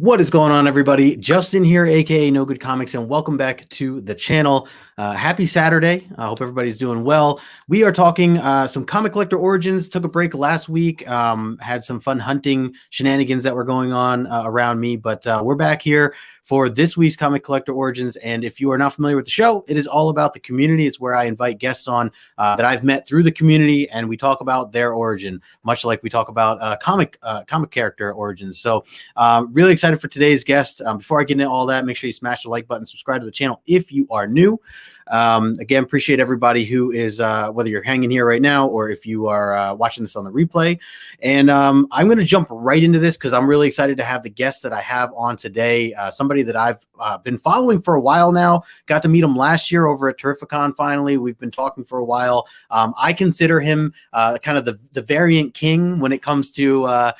What is going on, everybody? Justin here, aka No Good Comics, and welcome back to the channel. Happy Saturday. I hope everybody's doing well. We are talking some comic collector origins. Took a break last week. Had some fun hunting shenanigans that were going on around me, but we're back here for this week's comic collector origins. And if you are not familiar with the show, it is all about the community. It's where I invite guests on that I've met through the community, and we talk about their origin, much like we talk about comic character origins. So really excited for today's guest. Before I get into all that, make sure you smash the like button, subscribe to the channel if you are new. Again, appreciate everybody who is, whether you're hanging here right now or if you are watching this on the replay. And I'm going to jump right into this because I'm really excited to have the guest that I have on today. Somebody that I've been following for a while now. Got to meet him last year over at Terrificon. Finally, we've been talking for a while. I consider him kind of the variant king when it comes to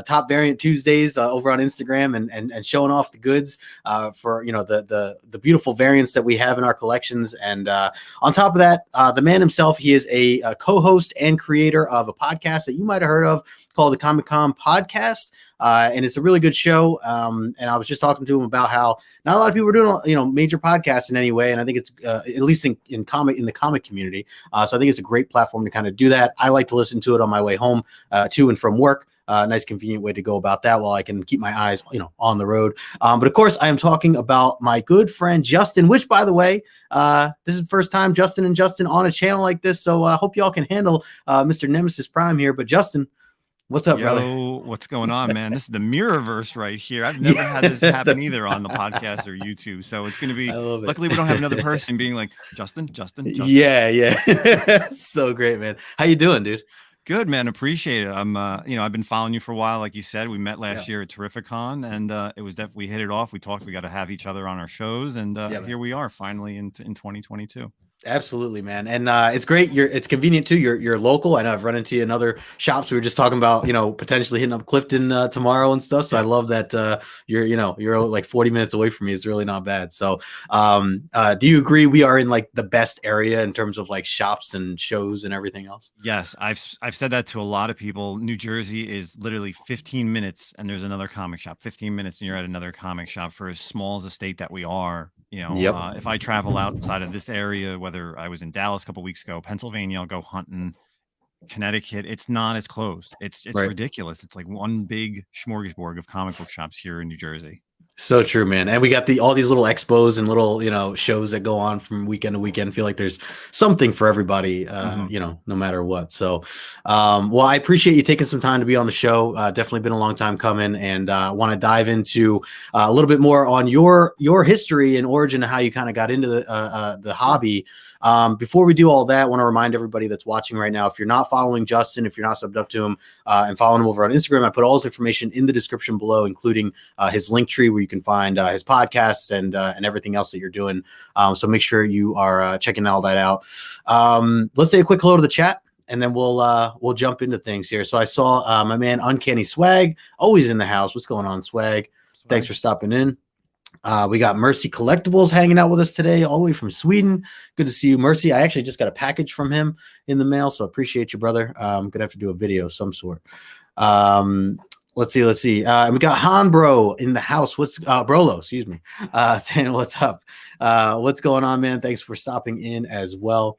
Top Variant Tuesdays over on Instagram and showing off the goods for the beautiful variants that we have in our collections. And on top of that, the man himself, he is a co-host and creator of a podcast that you might have heard of called the Comic Con Podcast. And it's a really good show. And I was just talking to him about how not a lot of people are doing, major podcasts in any way. And I think it's at least in the comic community. So I think it's a great platform to kind of do that. I like to listen to it on my way home to and from work. Nice, convenient way to go about that while I can keep my eyes, on the road. But of course, I am talking about my good friend Justin, which, by the way, this is the first time Justin and Justin on a channel like this. So I hope y'all can handle Mr. Nemesis Prime here. But Justin, what's up, brother? What's going on, man? This is the Mirrorverse right here. I've never had this happen either on the podcast or YouTube. So it's going to be, luckily we don't have another person being like, Justin. Yeah. So great, man. How you doing, dude? Good, man. Appreciate it. I'm, I've been following you for a while. Like you said, we met last year at Terrificon, and it was definitely, we hit it off. We talked, we got to have each other on our shows, and here we are finally in 2022. Absolutely, man. And it's great. It's convenient too. You're local. I know I've run into you in other shops. We were just talking about, potentially hitting up Clifton tomorrow and stuff. So I love that you're like 40 minutes away from me. It's really not bad. So do you agree we are in like the best area in terms of like shops and shows and everything else? Yes, I've said that to a lot of people. New Jersey is literally 15 minutes and there's another comic shop. 15 minutes and you're at another comic shop. For as small as a state that we are, if I travel outside of this area, whether I was in Dallas a couple weeks ago, Pennsylvania, I'll go hunting, Connecticut, it's not as closed. It's right. Ridiculous. It's like one big smorgasbord of comic book shops here in New Jersey. So true, man. And we got all these little expos and little, shows that go on from weekend to weekend. I feel like there's something for everybody, no matter what. So, well, I appreciate you taking some time to be on the show. Definitely been a long time coming, and want to dive into a little bit more on your history and origin and how you kind of got into the hobby. Before we do all that, I want to remind everybody that's watching right now, if you're not following Justin, if you're not subbed up to him and following him over on Instagram, I put all his information in the description below, including his link tree where you can find his podcasts and everything else that you're doing. So make sure you are checking all that out. Let's say a quick hello to the chat, and then we'll jump into things here. So I saw my man Uncanny Swag, always in the house. What's going on, Swag? Thanks for stopping in. We got Mercy Collectibles hanging out with us today, all the way from Sweden. Good to see you, Mercy. I actually just got a package from him in the mail, so appreciate you, brother. I'm gonna have to do a video of some sort. Let's see. We got Han Bro in the house. What's Brolo? Excuse me. Saying what's up. What's going on, man? Thanks for stopping in as well.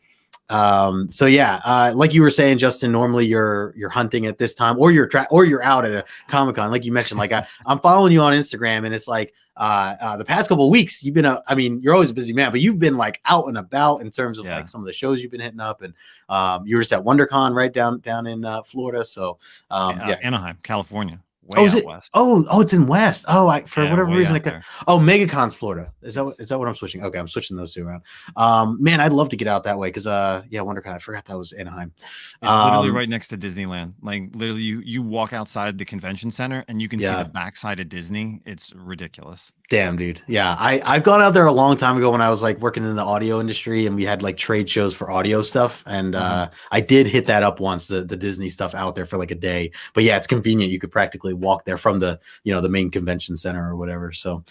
So yeah, like you were saying, Justin, normally you're hunting at this time, or you're out at a Comic-Con, like you mentioned. Like I'm following you on Instagram, and it's like the past couple of weeks you've been you're always a busy man, but you've been like out and about in terms of like some of the shows you've been hitting up, and you were just at WonderCon right down in Florida. So Anaheim, California. West. It's in West. For whatever reason, MegaCon's Florida. Is that what I'm switching? Okay, I'm switching those two around. Man, I'd love to get out that way because WonderCon. I forgot that was Anaheim. It's literally right next to Disneyland. Like literally, you walk outside the convention center and you can see the backside of Disney. It's ridiculous. Damn, dude. Yeah, I've gone out there a long time ago when I was like working in the audio industry, and we had like trade shows for audio stuff. And I did hit that up once, the Disney stuff out there for like a day. But yeah, it's convenient. You could practically walk there from the the main convention center or whatever. So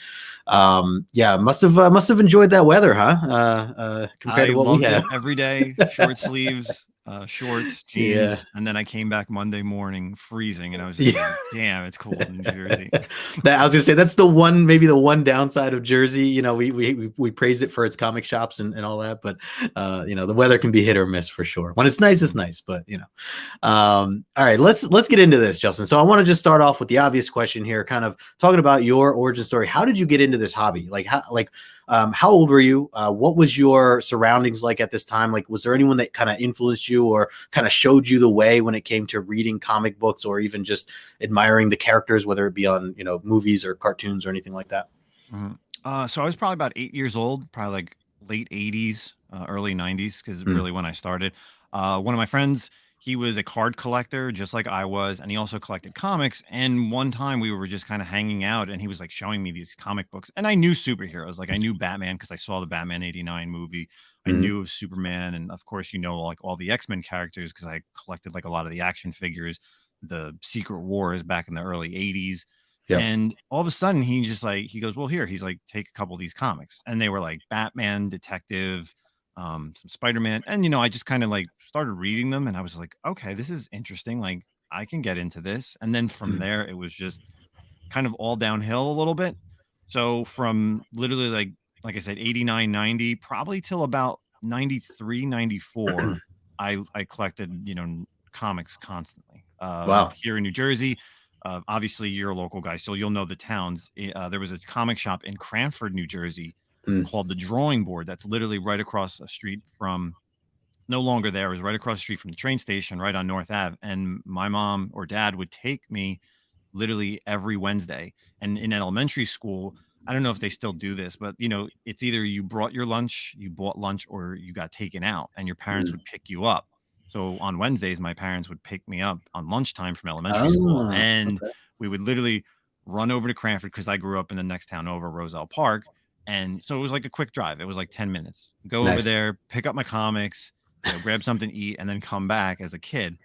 must have enjoyed that weather, huh? Compared to what we had every day, short sleeves, shorts, Yeah. jeans, and then I came back Monday morning freezing, and I was just Yeah. like, "Damn, it's cold in New Jersey." That I was gonna say that's the one, maybe the one downside of Jersey. You know, we praise it for its comic shops and all that, but you know, the weather can be hit or miss for sure. When it's nice, it's nice, but you know. All right, let's get into this, Justin. So I want to just start off with the obvious question here, kind of talking about your origin story. How did you get into this hobby? How old were you? What was your surroundings like at this time? Like, was there anyone that kind of influenced you or kind of showed you the way when it came to reading comic books or even just admiring the characters, whether it be on, you know, movies or cartoons or anything like that? Mhm. So I was probably about 8 years old, probably like late 80s, early 90s, because Mm, really when I started. One of my friends, he was a card collector just like I was, and he also collected comics. And one time we were just kind of hanging out, and he was like showing me these comic books. And I knew superheroes, like I knew Batman because I saw the Batman '89 movie. I mhm. knew of Superman, and of course, like all the X-Men characters because I collected like a lot of the action figures, the Secret Wars back in the early '80s. Yep. And all of a sudden, he just like he goes, "Well, here." He's like, "Take a couple of these comics," and they were like Batman, Detective, some Spider-Man, and I just kind of like started reading them, and I was like, "Okay, this is interesting. Like, I can get into this." And then from Mm, there, it was just kind of all downhill a little bit. So from literally like I said, 89, 90, probably till about 93, 94, I collected, comics constantly. wow. Here in New Jersey, obviously you're a local guy, so you'll know the towns. There was a comic shop in Cranford, New Jersey Mm, called the Drawing Board. That's literally right across the street from no longer there. It was right across the street from the train station, right on North Ave. And my mom or dad would take me literally every Wednesday. And in elementary school, I don't know if they still do this, but it's either you brought your lunch, you bought lunch, or you got taken out, and your parents mm. would pick you up. So on Wednesdays, my parents would pick me up on lunchtime from elementary school, Oh, and okay. we would literally run over to Cranford because I grew up in the next town over, Roselle Park. And so it was like a quick drive. It was like 10 minutes. Go over Nice. there, pick up my comics, grab something to eat, and then come back as a kid.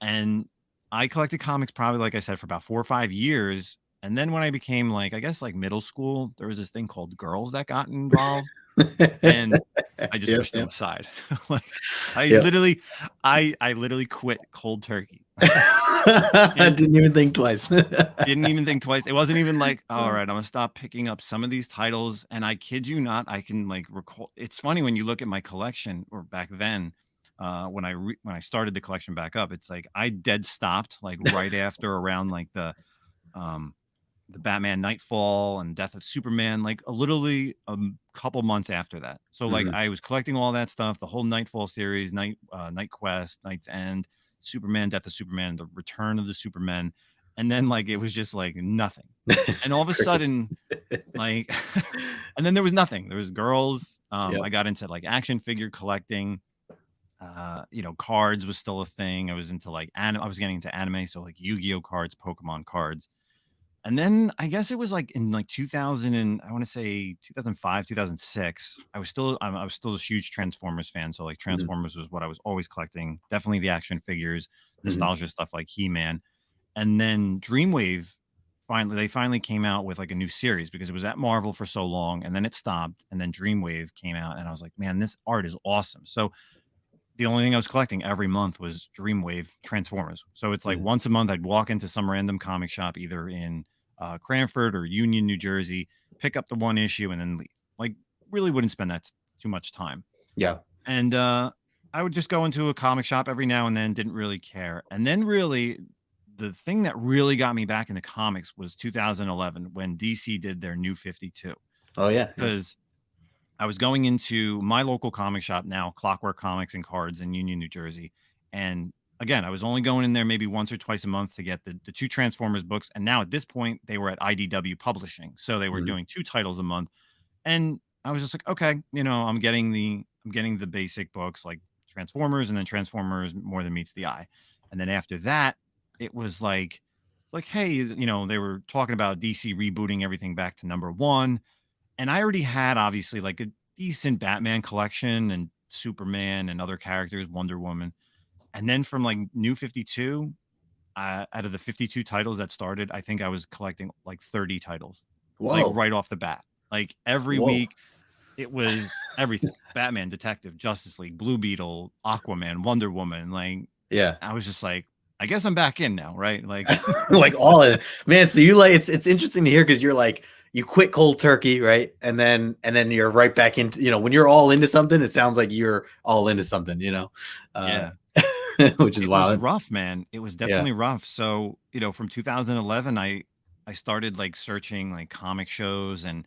And I collected comics probably, like I said, for about 4 or 5 years. And then when I became like, I guess like middle school, there was this thing called girls that got involved. And I just Yep, pushed them yep, aside. Like I yep. literally, I literally quit cold turkey. I And didn't even think twice. didn't even think twice. It wasn't even like, all right, I'm gonna stop picking up some of these titles. And I kid you not, I can like recall. It's funny when you look at my collection or back then, when I started the collection back up, it's like I dead stopped like right after around like um the Batman Nightfall and Death of Superman, like literally a couple months after that. So like Mhm. I was collecting all that stuff, the whole Nightfall series, Night Quest, Night's End, Superman, Death of Superman, the Return of the Superman, and then like it was just like nothing. And all of a Cricket. sudden, like, and then there was nothing. There was girls. Yep. I got into like action figure collecting. Cards was still a thing. I was into like I was getting into anime, so like Yu-Gi-Oh cards, Pokemon cards. And then I guess it was like in like 2000 and I want to say 2005, 2006. I was still this huge Transformers fan. So like Mhm, Transformers was what I was always collecting. Definitely the action figures, mhm, nostalgia stuff like He-Man. And then Dreamwave finally came out with like a new series because it was at Marvel for so long and then it stopped and then Dreamwave came out and I was like, "Man, this art is awesome." So the only thing I was collecting every month was Dreamwave Transformers. So it's like mhm. once a month, I'd walk into some random comic shop, either in Cranford or Union, New Jersey, pick up the one issue, and then leave. Like, really wouldn't spend too much time. Yeah. And I would just go into a comic shop every now and then, didn't really care. And then, really, the thing that really got me back into comics was 2011 when DC did their New 52. Oh, yeah, yeah. Because I was going into my local comic shop now, Clockwork Comics and Cards in Union, New Jersey. And again, I was only going in there maybe once or twice a month to get the two Transformers books. And now at this point, they were at IDW Publishing. So they were Mhm, doing two titles a month. And I was just like, okay, I'm getting the basic books like Transformers and then Transformers More Than Meets the Eye. And then after that, it was like it's like, hey, they were talking about DC rebooting everything back to number one, and I already had obviously like a decent Batman collection and Superman and other characters, Wonder Woman. And then from like New 52, out of the 52 titles that started, I think I was collecting like 30 titles, like whoa, right off the bat. Like every whoa. week, it was everything. Batman, Detective, Justice League, Blue Beetle, Aquaman, Wonder Woman. Like, Yeah. I was just like, I guess I'm back in now, right? Like, like all in, man. So you like it's interesting to hear because you're like you quit cold turkey, right? And then you're right back into, when you're all into something, it sounds like you're all into something, yeah, which is it was wild. rough, man. It was definitely rough. So, from 2011, I started like searching like comic shows, and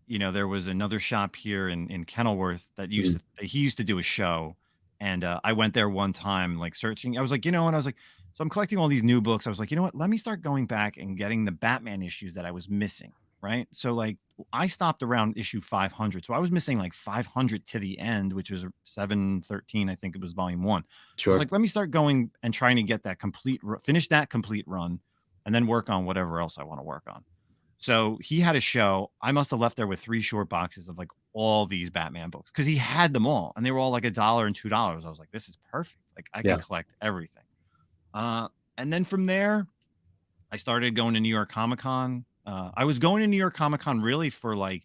there was another shop here in Kenilworth that he used to do a show, and I went there one time like searching. I was like, and I was like, so I'm collecting all these new books. I was like, you know what? Let me start going back and getting the Batman issues that I was missing. Right. So like I stopped around issue 500. So I was missing like 500 to the end, which was 713. I think it was volume 1. So I was Sure. like, let me start going and trying to get that finish that complete run, and then work on whatever else I want to work on. So he had a show. I must have left there with 3 short boxes of like all these Batman books because he had them all, and they were all like $1 and $2. I was like, this is perfect. Like I can collect everything. And then from there, I started going to New York Comic Con. I was going to New York Comic Con really for like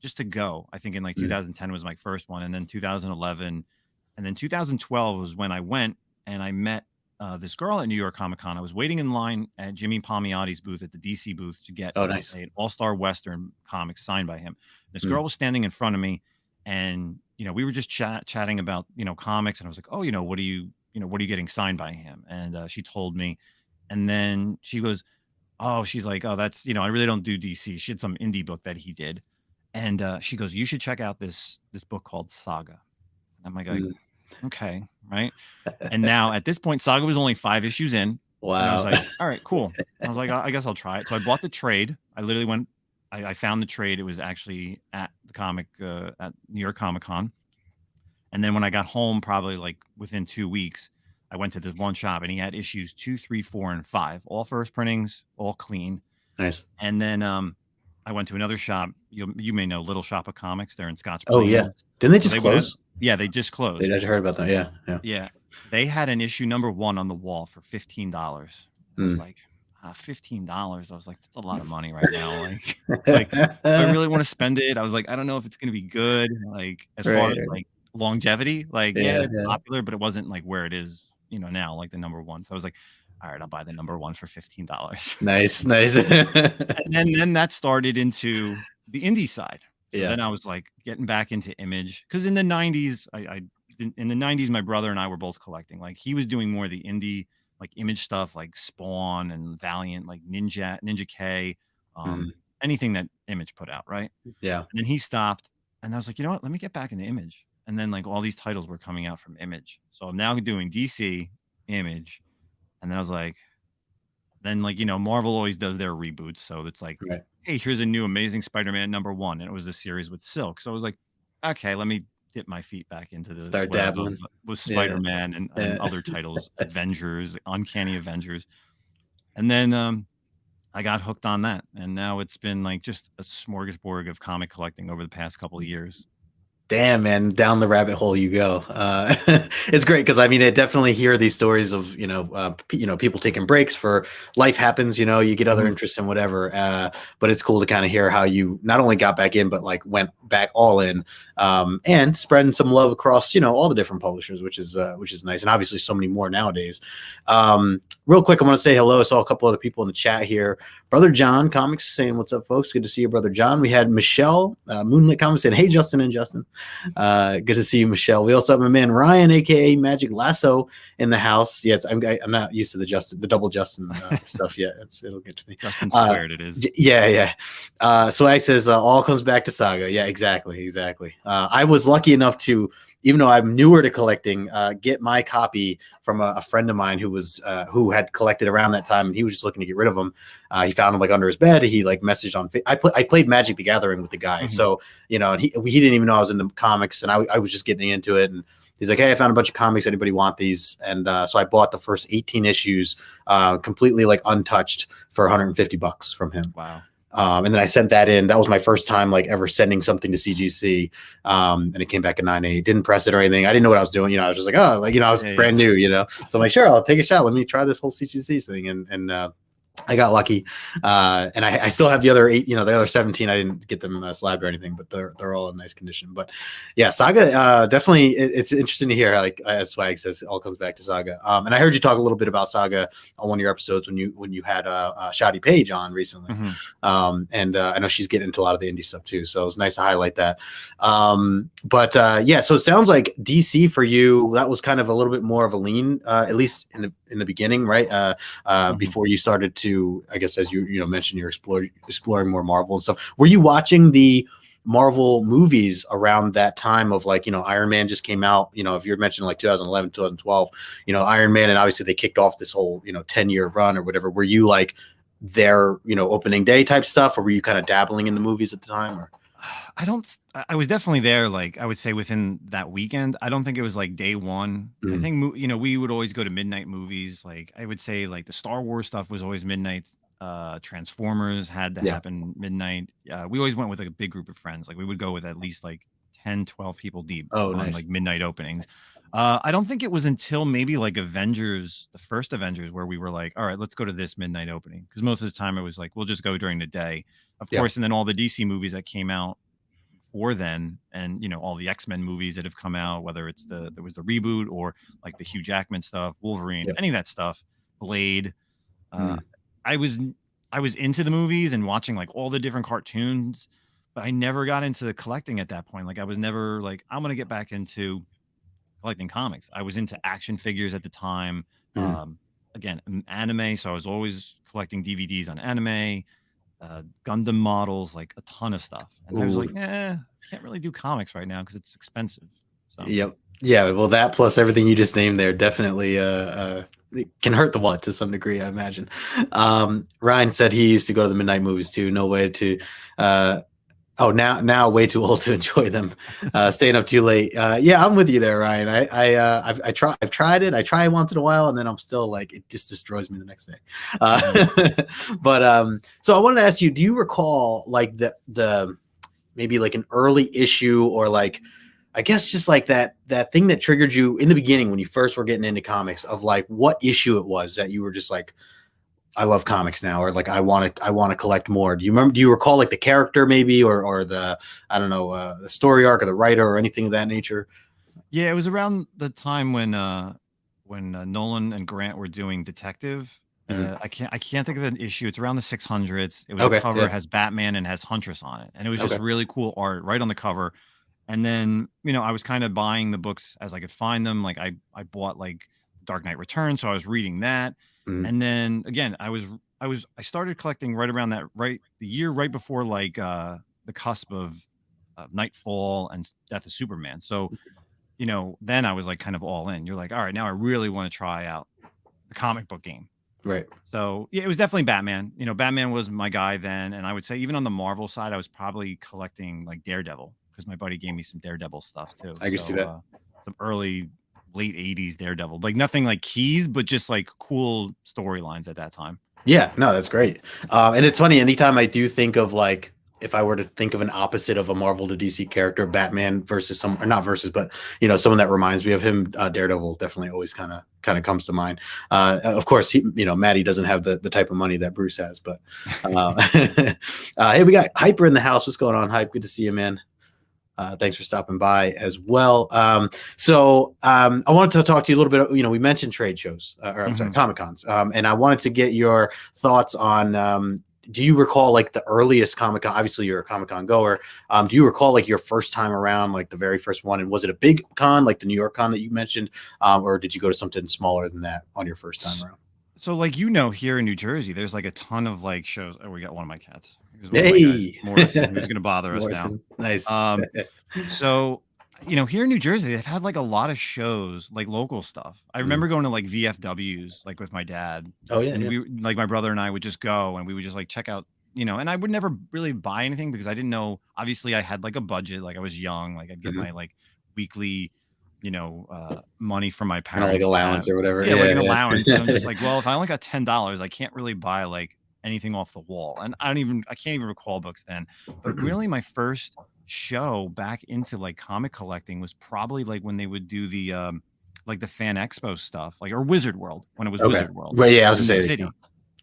just to go. I think in like 2010 was my first one, and then 2011, and then 2012 was when I went and I met this girl at New York Comic Con. I was waiting in line at Jimmy Palmiotti's booth at the DC booth to get an All-Star Western comic signed by him. This girl was standing in front of me, and we were just chatting about comics, and I was like, oh, what are you getting signed by him? And she told me, and then she goes, oh, she's like, oh, that's, I really don't do DC. She had some indie book that he did. And she goes, you should check out this book called Saga. And I'm like, okay, right. And now at this point, Saga was only 5 issues in. Wow. And I was like, all right, cool. I was like, I guess I'll try it. So I bought the trade. I literally went, I found the trade. It was actually at the at New York Comic Con. And then when I got home, probably like within 2 weeks, I went to this one shop, and he had issues 2, 3, 4, and 5, all first printings, all clean. Nice. And then I went to another shop. You may know Little Shop of Comics. They're in Scotch Plains. Oh yeah, didn't they just close? Yeah, they just closed. I heard about that. Yeah. They had an issue number 1 on the wall for $15. I was like, $15. I was like, that's a lot of money right now. Like do I really want to spend it? I was like, I don't know if it's gonna be good. Like as far as like longevity, like it's popular, but it wasn't like where it is now, like the number 1. So I was like, all right, I'll buy the number 1 for $15. Nice. And then that started into the indie side. So then I was like getting back into Image, because in the 90s, in the 90s, my brother and I were both collecting. Like he was doing more of the indie, like Image stuff, like Spawn and Valiant, like Ninja K, anything that Image put out, right? Yeah. And then he stopped, and I was like, you know what? Let me get back into Image. And then like all these titles were coming out from Image. So I'm now doing DC, Image. And then I was like, Marvel always does their reboots. So it's like, hey, here's a new Amazing Spider-Man number 1. And it was the series with Silk. So I was like, okay, let me dip my feet back into the start dabbling with Spider-Man and other titles, Avengers, Uncanny Avengers. And then I got hooked on that. And now it's been like just a smorgasbord of comic collecting over the past couple of years. Damn, man, down the rabbit hole you go. It's great because I definitely hear these stories of people taking breaks for life happens. You get other interests in whatever. But it's cool to kind of hear how you not only got back in, but like went back all in, and spreading some love across all the different publishers, which is nice, and obviously so many more nowadays. Real quick, I want to say hello. I saw a couple other people in the chat here. Brother John Comics saying, what's up, folks? Good to see you, Brother John. We had Michelle, Moonlit Comics, saying, hey, Justin and Justin. Good to see you, Michelle. We also have my man Ryan, aka Magic Lasso, in the house. Yeah, I'm not used to the double Justin stuff yet. It'll get to me. Justin squared it is. Yeah. So I says all comes back to Saga. Yeah, exactly. I was lucky enough to, even though I'm newer to collecting, get my copy from a friend of mine who had collected around that time, and he was just looking to get rid of them. He found them like under his bed. He like messaged on. I played Magic the Gathering with the guy, so and he didn't even know I was in the comics, and I was just getting into it. And he's like, "Hey, I found a bunch of comics. Anybody want these?" And so I bought the first 18 issues, completely like untouched, for $150 from him. Wow. And then I sent that in. That was my first time like ever sending something to CGC. And it came back in 9.8. Didn't press it or anything. I didn't know what I was doing. I was just like, I was brand new, So I'm like, sure, I'll take a shot. Let me try this whole CGC thing. And I got lucky, and I still have the other 8. The other 17. I didn't get them slabbed or anything, but they're all in nice condition. But yeah, Saga definitely. It's interesting to hear. Like as Swag says, it all comes back to Saga. And I heard you talk a little bit about Saga on one of your episodes when you had Shadi Page on recently. And I know she's getting into a lot of the indie stuff too, so it was nice to highlight that. But yeah, so it sounds like DC for you, that was kind of a little bit more of a lean, at least in the beginning, right? Before you started to, I guess, as you mentioned, you're exploring more Marvel and stuff. Were you watching the Marvel movies around that time of like, Iron Man just came out, if you're mentioning like 2011, 2012, Iron Man, and obviously they kicked off this whole, 10-year run or whatever. Were you like their, opening day type stuff, or were you kind of dabbling in the movies at the time? Or I was definitely there, like I would say within that weekend. I don't think it was like day one. I think we would always go to midnight movies. Like I would say like the Star Wars stuff was always midnight. Transformers had to happen midnight. We always went with like a big group of friends. Like we would go with at least like 10, 12 people deep on like midnight openings. I don't think it was until maybe like Avengers, the first Avengers, where we were like, all right, let's go to this midnight opening. Because most of the time it was like, we'll just go during the day, of course. And then all the DC movies that came out before then, and all the X-Men movies that have come out, whether it's there was the reboot or like the Hugh Jackman stuff, Wolverine, any of that stuff, Blade. I was into the movies and watching like all the different cartoons, but I never got into the collecting at that point. Like I was never like, I'm gonna get back into collecting comics. I was into action figures at the time. Again, anime, so I was always collecting DVDs on anime, Gundam models, like a ton of stuff. And I was like, I can't really do comics right now because it's expensive. So yeah, well, that plus everything you just named there definitely it can hurt the wallet to some degree, I imagine. Ryan said he used to go to the midnight movies too. No way to now way too old to enjoy them. Staying up too late. Yeah, I'm with you there, Ryan. I've tried it. I try once in a while, and then I'm still like, it just destroys me the next day. But so I wanted to ask you, do you recall like the maybe like an early issue, or like, I guess just like that thing that triggered you in the beginning when you first were getting into comics, of like what issue it was that you were just like, I love comics now, or like I want to collect more. Do you recall like the character maybe, or the, I don't know, the story arc or the writer or anything of that nature? Yeah, it was around the time when Nolan and Grant were doing Detective. I can't think of an issue. It's around the 600s. It was a cover, has Batman and has Huntress on it, and it was just really cool art right on the cover. And then I was kind of buying the books as I could find them. Like I bought like Dark Knight Returns, so I was reading that. And then again, I started collecting right around the year right before like the cusp of Nightfall and Death of Superman. So then I was like kind of all in. You're like, all right, now I really want to try out the comic book game. Right. So yeah, it was definitely Batman. Batman was my guy then. And I would say even on the Marvel side, I was probably collecting like Daredevil, because my buddy gave me some Daredevil stuff too. I can see that. Some early late 80s Daredevil, like nothing like keys, but just like cool storylines at that time. Yeah, no, that's great. And it's funny, anytime I do think of like, if I were to think of an opposite of a Marvel to DC character, Batman versus not versus, but someone that reminds me of him, Daredevil definitely always kind of comes to mind. Of course, Maddie doesn't have the type of money that Bruce has, but hey, we got Hyper in the house. What's going on, Hype? Good to see you, man. Thanks for stopping by as well. So I wanted to talk to you a little bit. We mentioned trade shows, or I'm sorry, Comic Cons, and I wanted to get your thoughts on. Do you recall like the earliest Comic Con? Obviously, you're a Comic Con goer. Do you recall like your first time around, like the very first one? And was it a big con, like the New York con that you mentioned, or did you go to something smaller than that on your first time around? So like here in New Jersey, there's like a ton of like shows. Oh, we got one of my cats. Hey, Morrison, who's gonna bother us now? Nice. So here in New Jersey, they've had like a lot of shows, like local stuff. I remember going to like VFWs, like with my dad. Oh yeah, and we like my brother and I would just go and we would just like check out, and I would never really buy anything because I didn't know. Obviously, I had like a budget, like I was young, like I'd get my like weekly, money from my parents, like allowance or whatever. Yeah, like an allowance. And I'm just like, well, if I only got $10, I can't really buy like anything off the wall. And I can't even recall books then. But really, my first show back into like comic collecting was probably like when they would do the like the Fan Expo stuff, like, or Wizard World, when it was Wizard World. Well, yeah, I was gonna say city.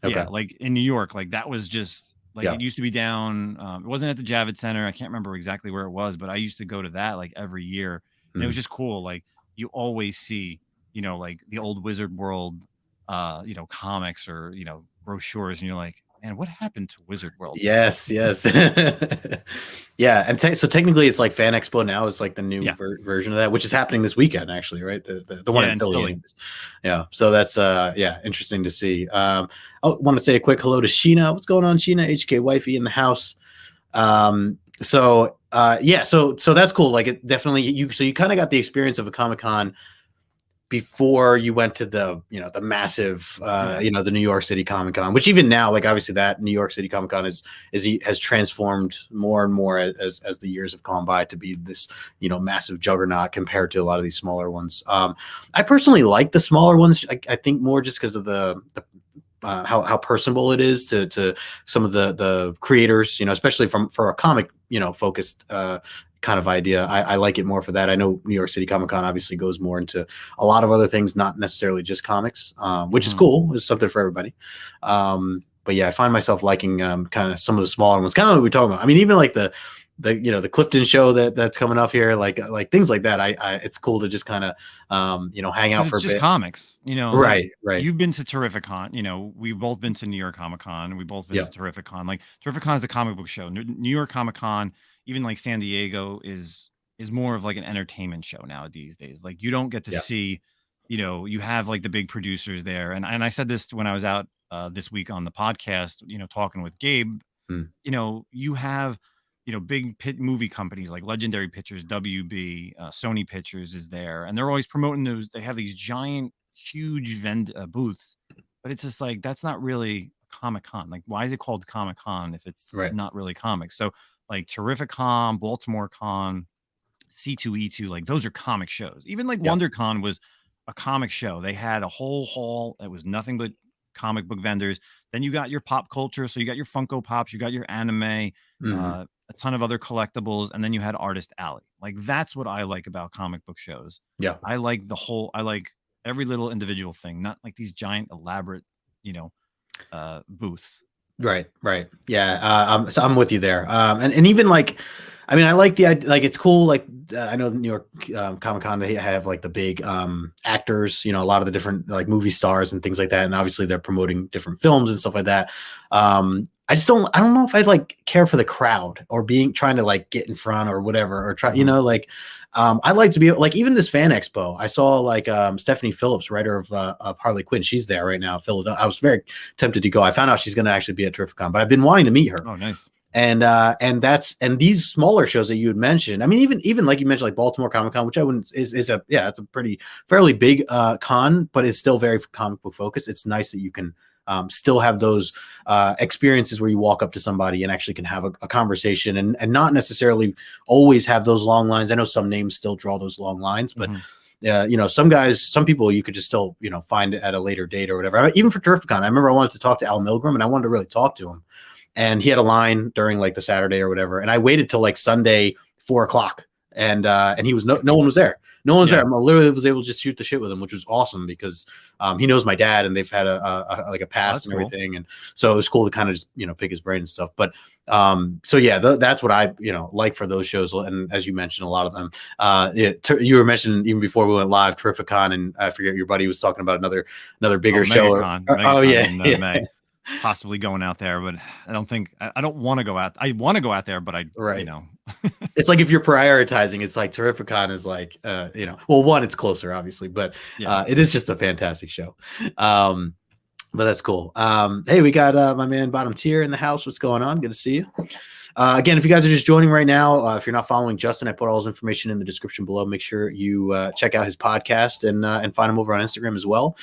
Okay. Yeah, like in New York, like that was just like Yeah. it used to be down. It wasn't at the Javits Center. I can't remember exactly where it was, but I used to go to that like every year, and it was just cool. Like you always see, like the old Wizard World, comics or brochures, and you're like, man, what happened to Wizard World? Yes, yes. Yeah, and so technically it's like Fan Expo now is like the new version of that, which is happening this weekend actually, right? The one in Philly. Yeah, so that's interesting to see. I want to say a quick hello to Sheena. What's going on, Sheena? HK Wifey in the house. So that's cool. Like it definitely you kind of got the experience of a Comic-Con before you went to the massive the New York City Comic-Con, which even now, like obviously that New York City Comic-Con has transformed more and more as the years have gone by to be this massive juggernaut compared to a lot of these smaller ones. I personally like the smaller ones. I think more just because of the how personable it is to some of the creators, especially for a comic focused kind of idea. I like it more for that. I know New York City Comic-Con obviously goes more into a lot of other things, not necessarily just comics, which is cool. It's something for everybody. But yeah, I find myself liking kind of some of the smaller ones, kind of what we're talking about. I mean, even like the Clifton show that's coming up here, like things like that. It's cool to just kind of hang out for a bit. Comics, right. You've been to Terrificon, we've both been to New York Comic Con. We've both been to Terrificon. Like Terrificon is a comic book show. New York Comic Con, even like San Diego, is more of like an entertainment show now these days. Like you don't get to see, you have like the big producers there. And I said this when I was out this week on the podcast, talking with Gabe. You have big movie companies like Legendary Pictures, WB, Sony Pictures is there, and they're always promoting those. They have these giant, huge booths, but it's just like that's not really Comic-Con. Like, why is it called Comic-Con if it's not really comics? So, like Terrificon, Baltimore Con, C2E2, like those are comic shows. Even like WonderCon was a comic show. They had a whole hall that was nothing but comic book vendors. Then you got your pop culture, so you got your Funko Pops, you got your anime. A ton of other collectibles, and then you had Artist Alley. Like that's what I like about comic book shows. I like I like every little individual thing, not like these giant elaborate booths. Right. Yeah. So I'm with you there. And even like, I mean, I like the idea, like it's cool. Like I know New York Comic-Con, they have like the big actors, a lot of the different like movie stars and things like that. And obviously they're promoting different films and stuff like that. I don't know if I like care for the crowd or trying to like get in front or whatever, or try, I like to be like, even this Fan Expo, I saw like Stephanie Phillips, writer of Harley Quinn. She's there right now, Philadelphia. I was very tempted to go. I found out she's going to actually be at Terrificon, but I've been wanting to meet her. Oh, nice. And these smaller shows that you had mentioned, I mean, even like you mentioned, like Baltimore Comic-Con, which I wouldn't it's a pretty fairly big con, but it's still very comic book focused. It's nice that you can still have those experiences where you walk up to somebody and actually can have a conversation and not necessarily always have those long lines. I know some names still draw those long lines, but some people you could just still, find at a later date or whatever. Even for Terrificon, I remember I wanted to talk to Al Milgrom and I wanted to really talk to him. And he had a line during like the Saturday or whatever. And I waited till like Sunday, 4:00. And he was no one was there. No one was there. I literally was able to just shoot the shit with him, which was awesome because he knows my dad and they've had a past and everything. And so it was cool to kind of just, pick his brain and stuff. But that's what I, like for those shows. And as you mentioned, a lot of them, you were mentioning even before we went live, Terrificon, and I forget your buddy was talking about another bigger show. MegaCon, possibly going out there, but I don't want to go out. I want to go out there, but it's like if you're prioritizing, it's like Terrificon is like, well, one, it's closer, obviously, but it is just a fantastic show. But that's cool. Hey, we got my man Bottom Tier in the house. What's going on? Good to see you. Again, if you guys are just joining right now, if you're not following Justin, I put all his information in the description below. Make sure you check out his podcast and find him over on Instagram as well.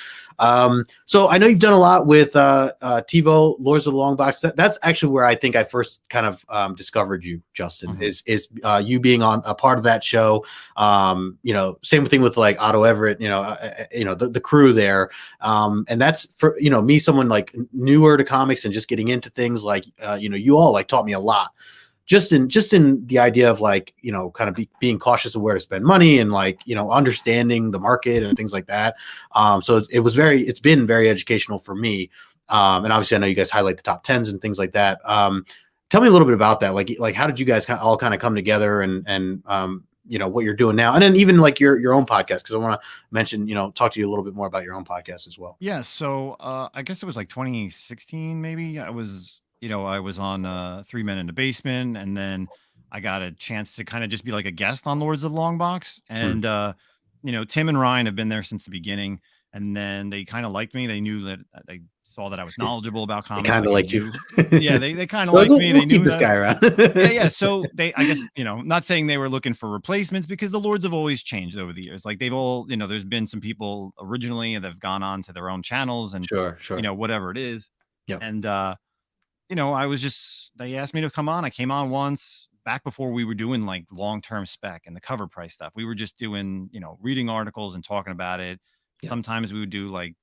So I know you've done a lot with TiVo, Lords of the Long Box. That's actually where I think I first kind of discovered you, Justin, is you being on a part of that show. Same thing with like Otto Everett, the crew there. And that's for, me, someone like newer to comics and just getting into things like, you all like taught me a lot. Just in the idea of like, kind of being cautious of where to spend money and like, understanding the market and things like that. So it's been very educational for me. And obviously I know you guys highlight the top 10s and things like that. Tell me a little bit about that. Like how did you guys all kind of come together and you know, what you're doing now, and then even like your own podcast, because I want to mention, you know, talk to you a little bit more about your own podcast as well. Yeah, so I guess it was like 2016, maybe. I was, I was on Three Men in the Basement, and then I got a chance to kind of just be like a guest on Lords of the Long Box. And Tim and Ryan have been there since the beginning, and then they kind of liked me. They knew that they saw that I was knowledgeable about They comics. kind of like like you. Yeah, they kind of liked me. They knew keep this that. guy around. Yeah. So I guess, not saying they were looking for replacements, because the Lords have always changed over the years. Like they've all, there's been some people originally that have gone on to their own channels and, Sure. whatever it is. Yep. And, they asked me to come on. I came on once back before we were doing like long-term spec and the cover price stuff. We were just doing, reading articles and talking about it. Yep. Sometimes we would do like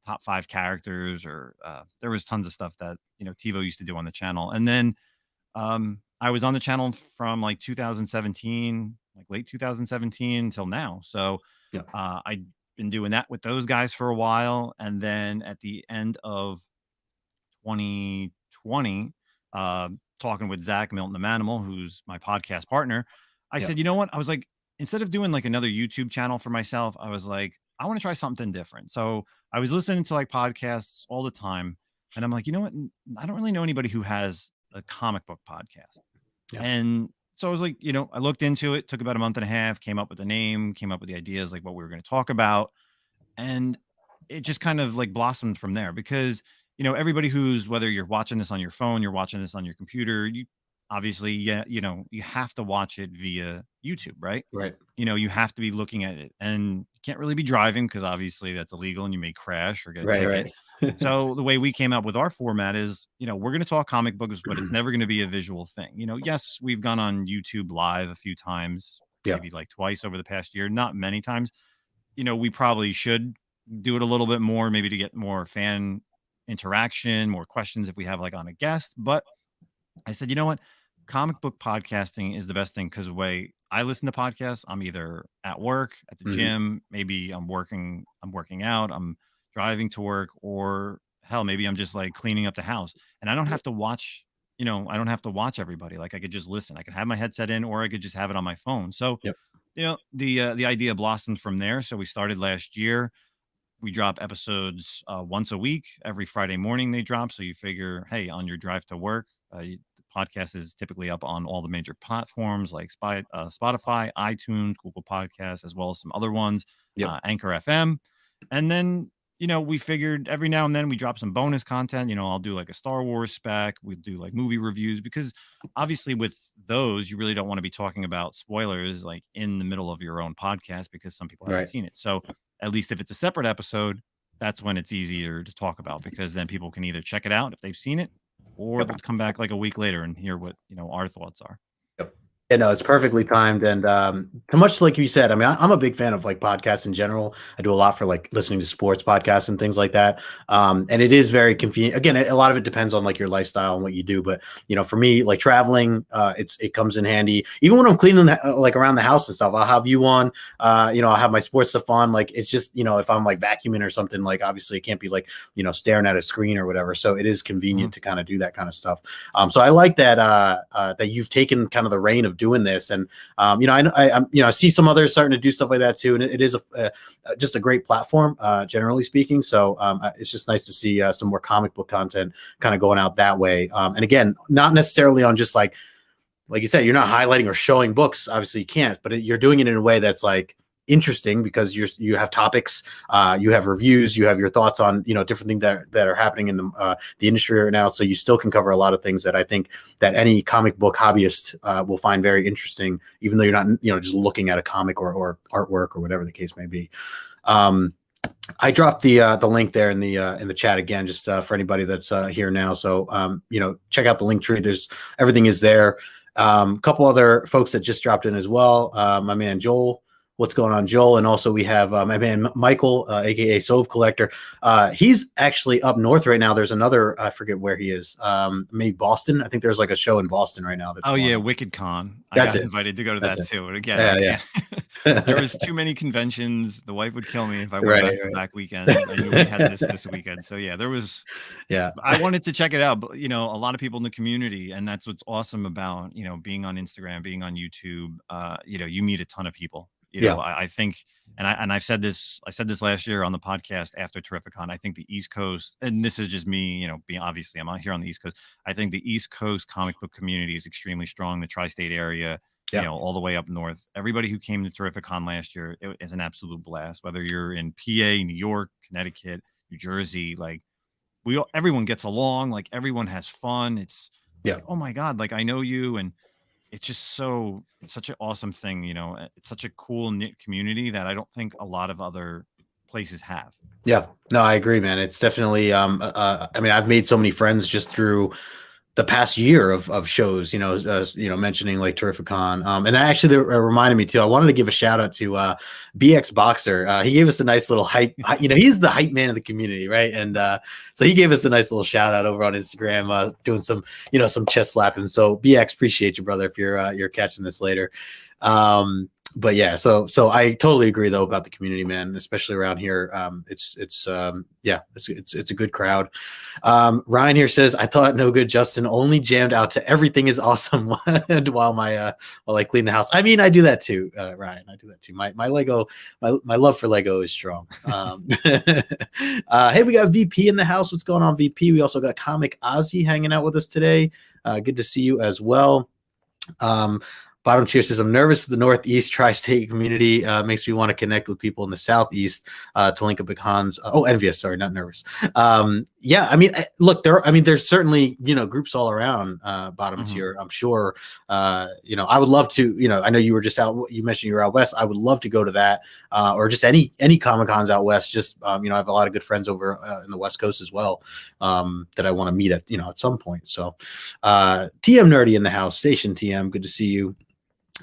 top 5 characters, or there was tons of stuff that, TiVo used to do on the channel. And then, I was on the channel from like 2017, like late 2017 till now. So yeah. I'd been doing that with those guys for a while. And then at the end of 2020, talking with Zach Milton the Manimal, who's my podcast partner, I said, you know what? I was like, instead of doing like another YouTube channel for myself, I was like, I want to try something different. So I was listening to like podcasts all the time. And I'm like, you know what? I don't really know anybody who has a comic book podcast. Yeah. And so I was like, I looked into it, took about a month and a half, came up with the name, came up with the ideas, like what we were going to talk about. And it just kind of like blossomed from there, because, everybody who's, whether you're watching this on your phone, you're watching this on your computer, you obviously, you have to watch it via YouTube, right? Right. You have to be looking at it, and you can't really be driving because obviously that's illegal and you may crash or get a ticket. Right. So the way we came up with our format is, we're going to talk comic books, but it's never going to be a visual thing. Yes, we've gone on YouTube Live a few times, maybe like twice over the past year, not many times. We probably should do it a little bit more, maybe to get more fan interaction, more questions if we have like on a guest. But I said, you know what? Comic book podcasting is the best thing, because the way I listen to podcasts, I'm either at work, at the gym, maybe I'm working out, I'm driving to work, or hell, maybe I'm just like cleaning up the house, and I don't have to watch, I don't have to watch everybody. Like I could just listen. I could have my headset in, or I could just have it on my phone. So, the idea blossomed from there. So we started last year. We drop episodes once a week. Every Friday morning they drop. So you figure, hey, on your drive to work, the podcast is typically up on all the major platforms like Spotify, iTunes, Google Podcasts, as well as some other ones, Anchor FM. And then, we figured every now and then we drop some bonus content. I'll do like a Star Wars spec. We do like movie reviews, because obviously with those, you really don't want to be talking about spoilers like in the middle of your own podcast, because some people haven't seen it. So at least if it's a separate episode, that's when it's easier to talk about, because then people can either check it out if they've seen it, or they'll come back like a week later and hear what, our thoughts are. Yeah, no, it's perfectly timed. And much like you said, I mean, I'm a big fan of like podcasts in general. I do a lot for like listening to sports podcasts and things like that. And it is very convenient. Again, a lot of it depends on like your lifestyle and what you do. But, for me, like traveling, it comes in handy. Even when I'm cleaning like around the house and stuff, I'll have you on, I'll have my sports stuff on. Like, it's just, if I'm like vacuuming or something, like obviously it can't be like, staring at a screen or whatever. So it is convenient to kind of do that kind of stuff. So I like that, that you've taken kind of the reign of doing this. And, I see some others starting to do stuff like that too. And it is just a great platform, generally speaking. So it's just nice to see some more comic book content kind of going out that way. And again, not necessarily on just like you said, you're not highlighting or showing books. Obviously you can't, but you're doing it in a way that's like interesting, because you have topics, you have reviews, you have your thoughts on different things that are happening in the industry right now. So you still can cover a lot of things that I think that any comic book hobbyist will find very interesting, even though you're not just looking at a comic or artwork or whatever the case may be. I dropped the link there in the chat again, just for anybody that's here now. So check out the link tree. Everything is there. A couple other folks that just dropped in as well. My man Joel. What's going on, Joel? And also we have my man Michael, aka Sove Collector. He's actually up north right now. There's another, I forget where he is. Maybe Boston. I think there's like a show in Boston right now. Wicked Con. I got invited to go to that too. But again, There was too many conventions. The wife would kill me if I went Right, back to right. back weekends. I knew we had this weekend. So yeah, there was. Yeah. I wanted to check it out, but a lot of people in the community, and that's what's awesome about being on Instagram, being on YouTube. You meet a ton of people. Yeah. I think, and I've said this. I said this last year on the podcast after Terrificon. I think the East Coast, and this is just me, being obviously I'm out here on the East Coast. I think the East Coast comic book community is extremely strong. The tri-state area. Yeah. All the way up north. Everybody who came to Terrificon last year, it is an absolute blast. Whether you're in PA, New York, Connecticut, New Jersey, like everyone gets along, like everyone has fun. It's like, oh my God, like I know you. And it's such an awesome thing. It's such a cool knit community that I don't think a lot of other places have. Yeah, no, I agree, man. It's definitely, I mean, I've made so many friends just through the past year of shows, mentioning like Terrificon. And actually that reminded me too, I wanted to give a shout out to BX Boxer. He gave us a nice little hype, he's the hype man of the community, right? And so he gave us a nice little shout out over on Instagram, doing some, some chest slapping. So BX, appreciate you, brother, if you're catching this later. But yeah, so I totally agree though about the community, man, especially around here. It's a good crowd. Ryan here says, I thought No Good Justin only jammed out to Everything Is Awesome while I clean the house. I mean, I do that too, Ryan. I do that too. My Lego, my love for Lego is strong. Hey, we got VP in the house. What's going on, VP? We also got Comic Ozzy hanging out with us today. Good to see you as well. Bottom tier says, I'm nervous. The Northeast tri-state community makes me want to connect with people in the Southeast to link up with Hans. Envious. Sorry, not nervous. Yeah, I mean, look, there's certainly, groups all around bottom tier. I'm sure, I would love to, I know you were just out, you mentioned you were out West. I would love to go to that or just any Comic-Cons out West. Just, I have a lot of good friends over in the West Coast as well that I want to meet at some point. So TM Nerdy in the house, Station TM, good to see you.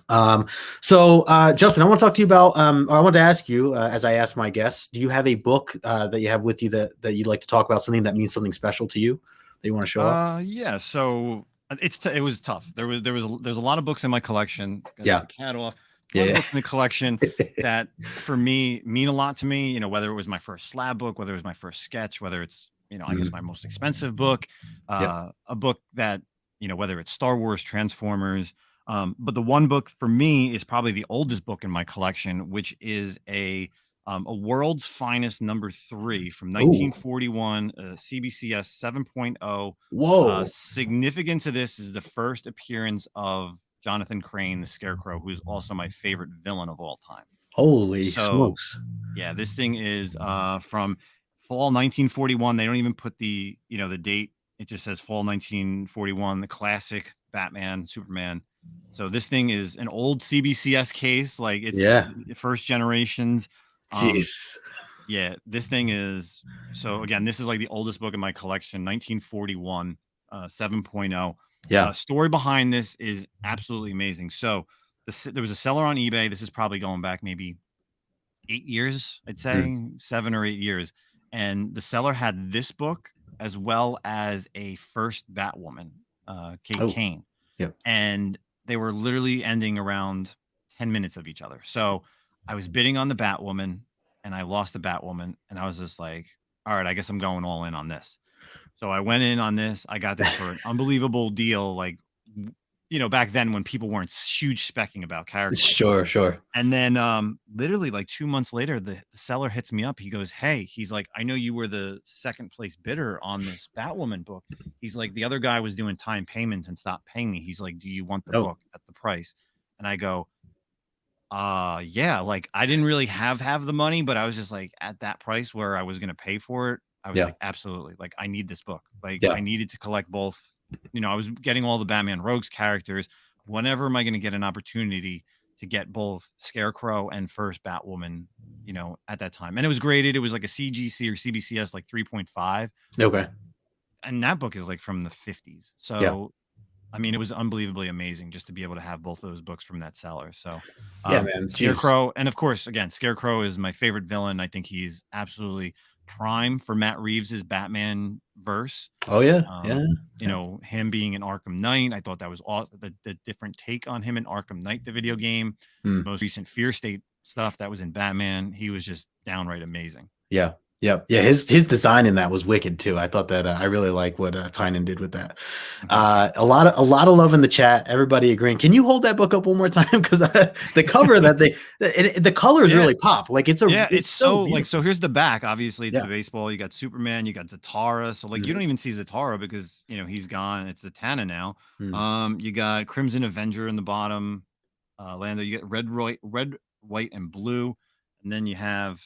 Justin, I want to talk to you about, I want to ask you, as I ask my guests, do you have a book that you have with you that you'd like to talk about, something that means something special to you that you want to show up? Yeah. So it was tough. There's a lot of books in my collection. Yeah. Cat off. Books in the collection that for me mean a lot to me, whether it was my first slab book, whether it was my first sketch, whether it's, I guess my most expensive book, a book that, whether it's Star Wars, Transformers, but the one book for me is probably the oldest book in my collection, which is a World's Finest #3 from 1941, CBCS 7.0. Whoa! Significance of this is the first appearance of Jonathan Crane, the Scarecrow, who is also my favorite villain of all time. Holy smokes! Yeah, this thing is from fall 1941. They don't even put the the date. It just says fall 1941. The classic Batman, Superman. So this thing is an old CBCS case, like it's first generations. Jeez. Yeah, this thing is, so again, this is like the oldest book in my collection, 1941, 7.0. Yeah. Story behind this is absolutely amazing. So there was a seller on eBay. This is probably going back maybe 8 years, I'd say 7 or 8 years. And the seller had this book as well as a first Batwoman, Kate Kane. Yeah. And they were literally ending around 10 minutes of each other. So I was bidding on the Batwoman and I lost the Batwoman. And I was just like, all right, I guess I'm going all in on this. So I went in on this. I got this for an unbelievable deal. Like, back then when people weren't huge specking about characters. Sure. And then literally like 2 months later, the seller hits me up. He goes, hey, he's like, I know you were the second place bidder on this Batwoman book. He's like, the other guy was doing time payments and stopped paying me. He's like, do you want the book at the price? And I go, yeah, like I didn't really have the money, but I was just like at that price where I was going to pay for it. I was like, absolutely. Like I need this book. Like I needed to collect both. I was getting all the Batman Rogues characters. Whenever am I going to get an opportunity to get both Scarecrow and first Batwoman, at that time? And it was graded. It was like a CGC or CBCS, like 3.5. Okay. And that book is like from the 50s. So, I mean, it was unbelievably amazing just to be able to have both those books from that seller. So, man, Scarecrow. And of course, again, Scarecrow is my favorite villain. I think he's absolutely prime for Matt Reeves's Batman verse. Oh yeah, You know, him being an Arkham Knight, I thought that was awesome. The different take on him in Arkham Knight, the video game, most recent Fear State stuff that was in Batman, he was just downright amazing. Yeah. Yep. Yeah. His design in that was wicked too. I thought that I really like what Tynan did with that. A lot of love in the chat. Everybody agreeing. Can you hold that book up one more time? Because the cover that the colors really pop. Like it's so like, so here's the back. Obviously it's the baseball. You got Superman, you got Zatara. So like you don't even see Zatara because you know he's gone. It's Zatanna now. You got Crimson Avenger in the bottom. Lando, you get red, white, and blue. And then you have,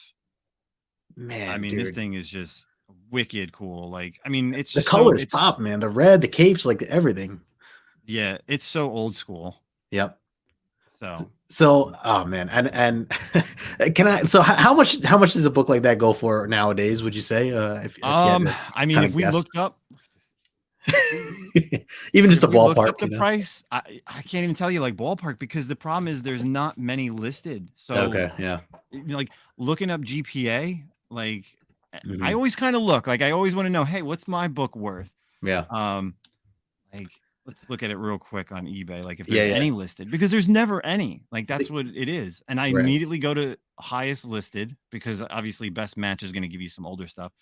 man, I mean, this thing is just wicked cool. Like, I mean, it's the just colors pop, man. The red, the capes, like everything. Yeah, it's so old school. Yep. So oh man, and can I? So how much does a book like that go for nowadays? Would you say? If I mean, if we looked up, even just a ballpark, up the price, I can't even tell you like ballpark because the problem is there's not many listed. So okay, yeah, like looking up GPA, like I always kind of look like I always want to know, hey, what's my book worth? Yeah. Like let's look at it real quick on eBay, like if there's any listed because there's never any. Like that's what it is, and I immediately go to highest listed because obviously best match is going to give you some older stuff.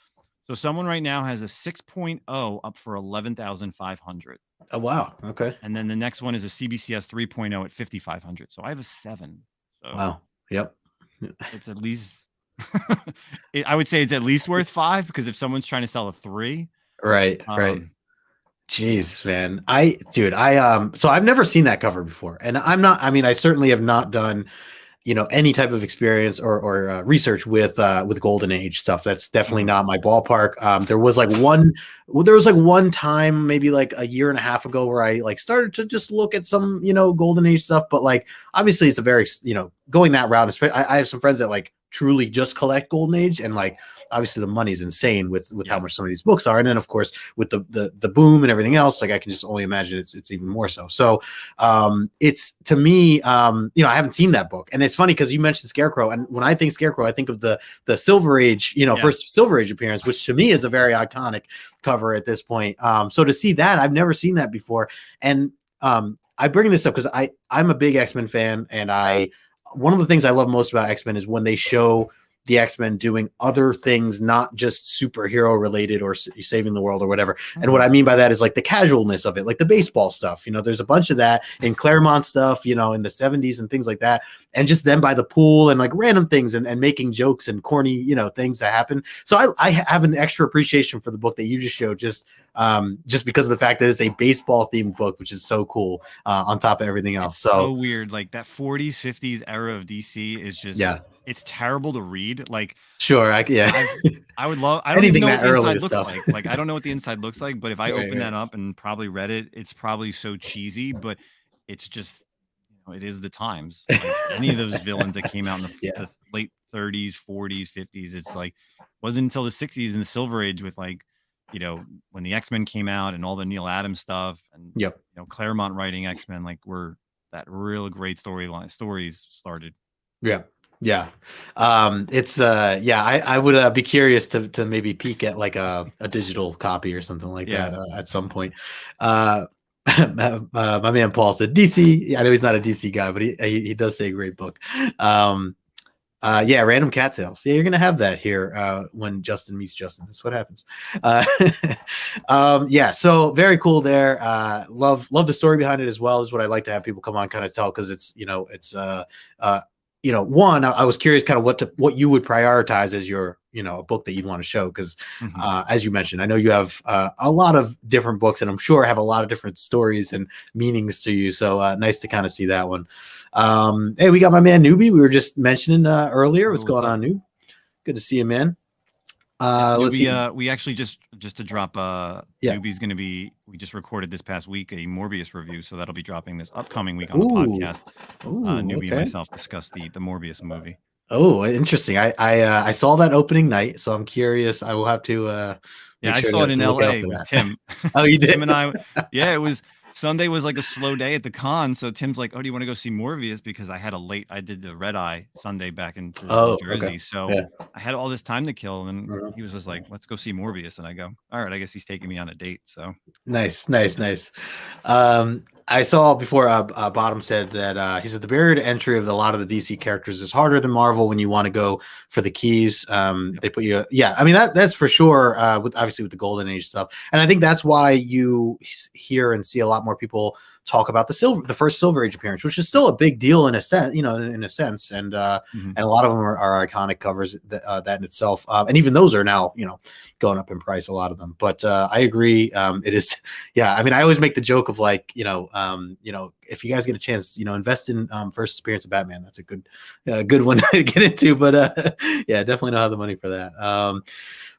So someone right now has a 6.0 up for 11,500. Oh wow, okay. And then the next one is a CBCS 3.0 at 5,500. So I have a 7. So wow, yep. It's at least I would say it's at least worth 5 because if someone's trying to sell a 3, right. Jeez, man. So I've never seen that cover before, and I certainly have not done any type of experience or research with Golden Age stuff. That's definitely not my ballpark. There was one time maybe like a year and a half ago where I like started to just look at some Golden Age stuff, but like obviously it's a very going that route. I have some friends that like truly just collect Golden Age, and like obviously the money's insane with how much some of these books are, and then of course with the boom and everything else, like I can just only imagine it's even more so. So it's to me, I haven't seen that book, and it's funny because you mentioned Scarecrow, and when I think Scarecrow, I think of the Silver Age, first Silver Age appearance, which to me is a very iconic cover at this point. So to see that, I've never seen that before, and I bring this up because I'm a big X-Men fan, and one of the things I love most about X-Men is when they show the X-Men doing other things, not just superhero related or saving the world or whatever. And what I mean by that is like the casualness of it, like the baseball stuff. There's a bunch of that in Claremont stuff, in the 70s and things like that. And just them by the pool and like random things and making jokes and corny, things that happen. So I have an extra appreciation for the book that you just showed, just because of the fact that it's a baseball themed book, which is so cool on top of everything else. So weird. Like that 40s, 50s era of DC is just, it's terrible to read. Like, sure. I would love, I don't even know what the inside looks like. Like, I don't know what the inside looks like, but if I open that up and probably read it, it's probably so cheesy, but it's just, it is the times. Like, any of those villains that came out in the late 30s, 40s, 50s, it's like, wasn't until the 60s and the Silver Age with like, when the X-Men came out and all the Neil Adams stuff and Claremont writing X-Men, like that real great stories started. Yeah. It's I would be curious to maybe peek at like a digital copy or something like that at some point. My man Paul said DC. I know he's not a DC guy, but he does say a great book. Random cattails. Yeah, you're gonna have that here when Justin meets Justin. That's what happens. So very cool there. Love the story behind it as well, is what I like to have people come on kind of tell, because it's one, I was curious kind of what you would prioritize as your a book that you'd want to show, because as you mentioned, I know you have a lot of different books, and I'm sure have a lot of different stories and meanings to you, so nice to kind of see that one. Hey, we got my man Newbie, we were just mentioning earlier. What's going on, Noob? Good to see you, man. Let's see. We actually just to drop Newbie's going to be, we just recorded this past week a Morbius review, so that'll be dropping this upcoming week on the podcast. Newbie and myself discussed the Morbius movie. Oh, interesting. I saw that opening night, so I'm curious. I will have to I saw it in LA with Tim. Oh, you did? Tim and I, it was Sunday was like a slow day at the con, so Tim's like, "Oh, do you want to go see Morbius?" Because I did the red eye Sunday back into New Okay. Jersey, so Yeah. I had all this time to kill, and Mhm. he was just like, "Let's go see Morbius," and I go, "All right, I guess he's taking me on a date." So Nice. I saw before Bottom said that he said the barrier to entry of a lot of the DC characters is harder than Marvel when you want to go for the keys. yep. They put you, yeah. I mean that's for sure. With obviously with the Golden Age stuff, and I think that's why you hear and see a lot more people talk about the first Silver Age appearance, which is still a big deal in a sense, in a sense, and a lot of them are iconic covers that in itself, and even those are now going up in price, a lot of them. But I agree, it is, yeah. I mean, I always make the joke of like, if you guys get a chance, invest in first appearance of Batman. That's a good one to get into. But yeah, definitely don't have the money for that.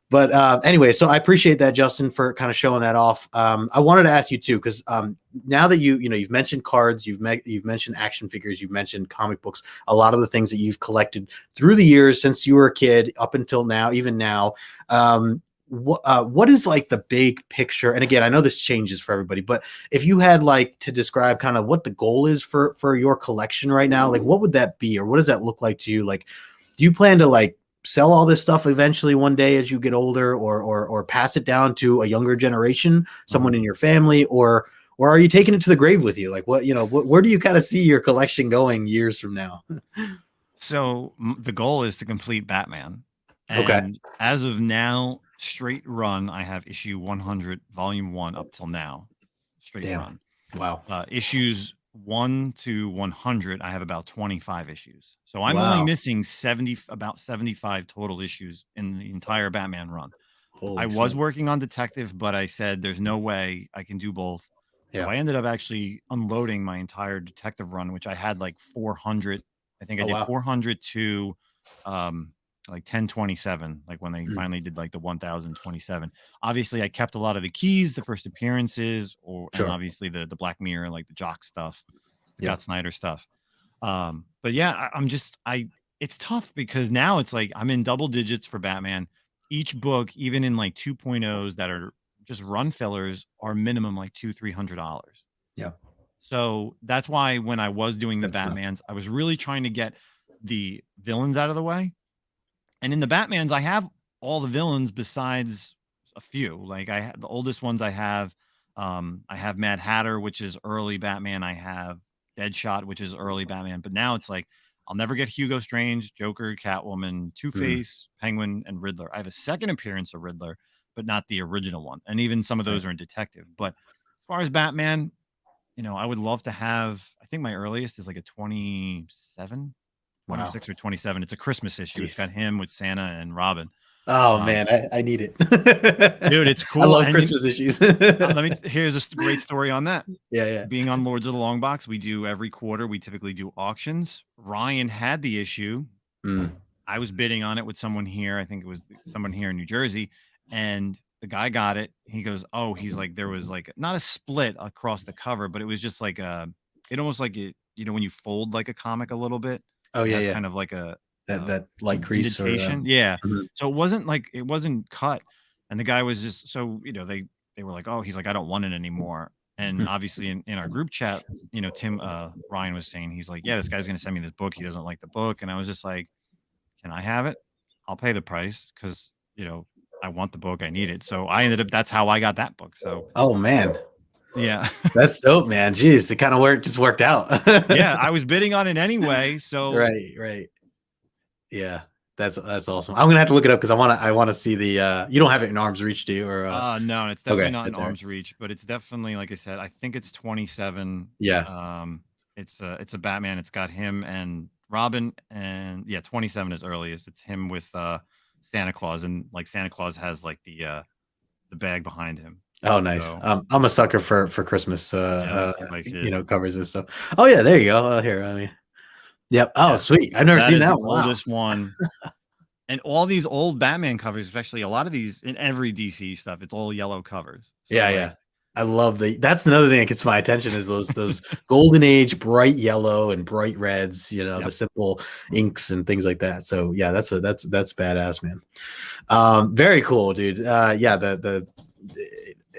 But anyway, so I appreciate that, Justin, for kind of showing that off. I wanted to ask you too, because now that you've mentioned cards, you've mentioned action figures, you've mentioned comic books, a lot of the things that you've collected through the years since you were a kid up until now, even now. What is like the big picture? And again, I know this changes for everybody, but if you had like to describe kind of what the goal is for your collection right now, like what would that be, or what does that look like to you? Like, do you plan to like sell all this stuff eventually one day as you get older, or pass it down to a younger generation, someone in your family, or are you taking it to the grave with you? Like where do you kind of see your collection going years from now? So the goal is to complete Batman. Okay. And as of now, straight run, I have issue 100, volume 1 up till now. Straight Damn. run. Wow. Issues 1 to 100, I have about 25 issues. So I'm Wow. only missing about 75 total issues in the entire Batman run. Holy I was snap. working on Detective, but I said there's no way I can do both. Yeah. So I ended up actually unloading my entire Detective run, which I had like 400. I think I did 400 to like 1027, like when they finally did like the 1027. Obviously, I kept a lot of the keys, the first appearances, and obviously the Black Mirror, like the Jock stuff, the Scott Snyder stuff. But yeah, it's tough because now it's like I'm in double digits for Batman. Each book, even in like 2.0s that are just run fillers, are minimum like $200-300. Yeah. So that's why when I was doing the That's Batmans, nuts. I was really trying to get the villains out of the way. And in the Batmans, I have all the villains besides a few. Like the oldest ones I have Mad Hatter, which is early Batman. I have Deadshot, which is early Batman. But now it's like I'll never get Hugo Strange, Joker, Catwoman, Two-Face, Penguin, and Riddler. I have a second appearance of Riddler, but not the original one. And even some of those are in Detective. But as far as Batman, I would love to have, I think my earliest is like a 27, 26 or 27. It's a Christmas issue. Jeez. It's got him with Santa and Robin. Oh man, I need it. Dude, it's cool. I love Christmas issues. Here's a great story on that. Yeah. Being on Lords of the Long Box, we do every quarter, we typically do auctions. Ryan had the issue. I was bidding on it with someone here. I think it was someone here in New Jersey. And the guy got it. He goes, oh, he's like, there was like not a split across the cover, but it was just like it almost like it, when you fold like a comic a little bit. Oh yeah. Kind of like that light crease indentation. So it wasn't cut. And the guy was just, so, they were like, oh, he's like, I don't want it anymore. And obviously in our group chat, Tim, Ryan was saying, he's like, yeah, this guy's going to send me this book. He doesn't like the book. And I was just like, can I have it? I'll pay the price. Cause I want the book. I need it. So that's how I got that book. So, oh man. Yeah. That's dope, man. Jeez. It kind of worked out. Yeah. I was bidding on it anyway. So right. Yeah. That's awesome. I'm gonna have to look it up because I want to see the. You don't have it in arm's reach, do you? Or no, it's definitely not in arm's reach, but it's definitely, like I said, I think it's 27. Yeah. It's a Batman. It's got him and Robin, and 27 is earliest. It's him with Santa Claus, and like Santa Claus has like the bag behind him. Oh, nice. So, I'm a sucker for Christmas covers and stuff. Oh yeah, there you go. Here, I mean. Yep. Oh, sweet. I've never seen that one. Oldest one. And all these old Batman covers, especially a lot of these in every DC stuff, it's all yellow covers. So yeah. I love that's another thing that gets my attention is those golden age bright yellow and bright reds, the simple inks and things like that. So yeah, that's badass, man. Very cool, dude.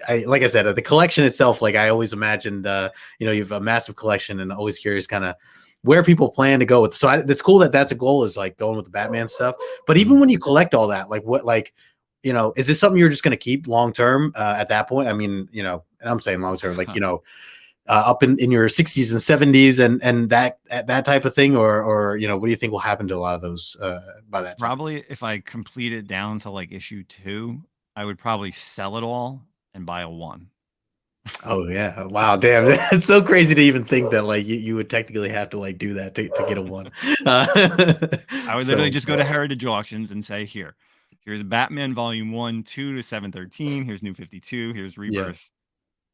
I like I said, the collection itself, like I always imagined, you know, you have a massive collection, and always curious kind of where people plan to go with. So it's cool that that's a goal, is like going with the Batman stuff. But even when you collect all that, like what, like, you know, is this something you're just going to keep long term at that point? I mean, you know, and I'm saying long term, like, you know, up in your 60s and 70s and that type of thing, or you know, what do you think will happen to a lot of those by that time? Probably if I complete it down to like issue 2, I would probably sell it all and buy a 1. Oh yeah, wow, damn, it's so crazy to even think that like you would technically have to like do that to get a 1. I would literally just go to Heritage Auctions and say, here's Batman Volume 1, 2 to 713. Here's New 52. Here's Rebirth.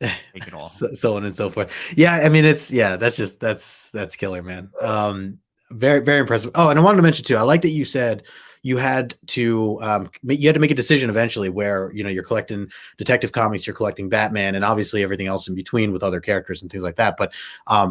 Yeah. Take it all. So on and so forth. Yeah, I mean, it's that's killer, man. Very, very impressive. Oh, and I wanted to mention too, I like that you said you had to make a decision eventually where, you know, you're collecting Detective Comics, you're collecting Batman, and obviously everything else in between with other characters and things like that. But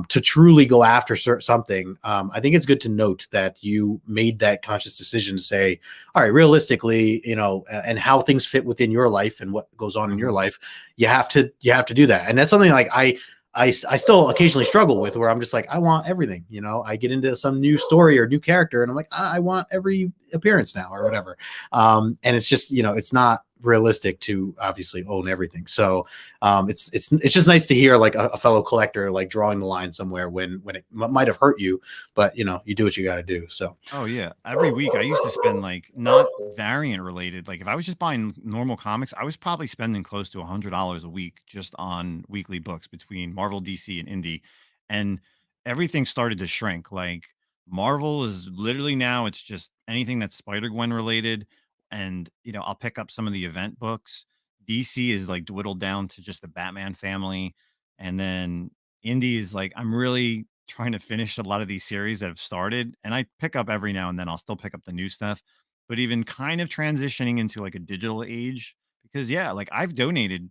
to truly go after something, I think it's good to note that you made that conscious decision to say, all right, realistically, you know, and how things fit within your life and what goes on in your life, you have to do that. And that's something like I still occasionally struggle with, where I'm just like, I want everything, you know, I get into some new story or new character and I'm like, I want every appearance now or whatever. And it's just, you know, it's not realistic to obviously own everything. So it's just nice to hear like a fellow collector like drawing the line somewhere when it might have hurt you, but you know, you do what you got to do. So oh yeah, every week I used to spend, like, not variant related, like if I was just buying normal comics, I was probably spending close to $100 a week just on weekly books between Marvel, DC, and Indie. And everything started to shrink. Like Marvel is literally now, it's just anything that's Spider-Gwen related, and you know, I'll pick up some of the event books. DC is like dwindled down to just the Batman family, and then Indie is like, I'm really trying to finish a lot of these series that have started, and I pick up every now and then. I'll still pick up the new stuff, but even kind of transitioning into like a digital age, because yeah, like I've donated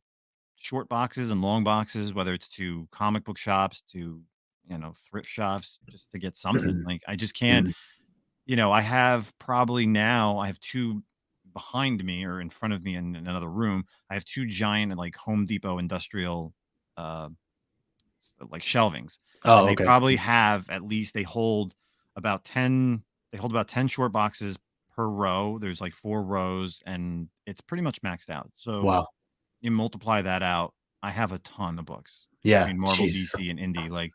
short boxes and long boxes, whether it's to comic book shops, to, you know, thrift shops, just to get something. Like I just can't, you know, I have probably now, I have 2 behind me or in front of me in another room. I have 2 giant like Home Depot industrial uh like shelvings, and oh, they okay. probably have, at least they hold about 10, they hold about 10 short boxes per row. There's like 4 rows and it's pretty much maxed out. So Wow. you multiply that out, I have a ton of books Yeah. between Marvel, Jeez. DC, and Indie, like,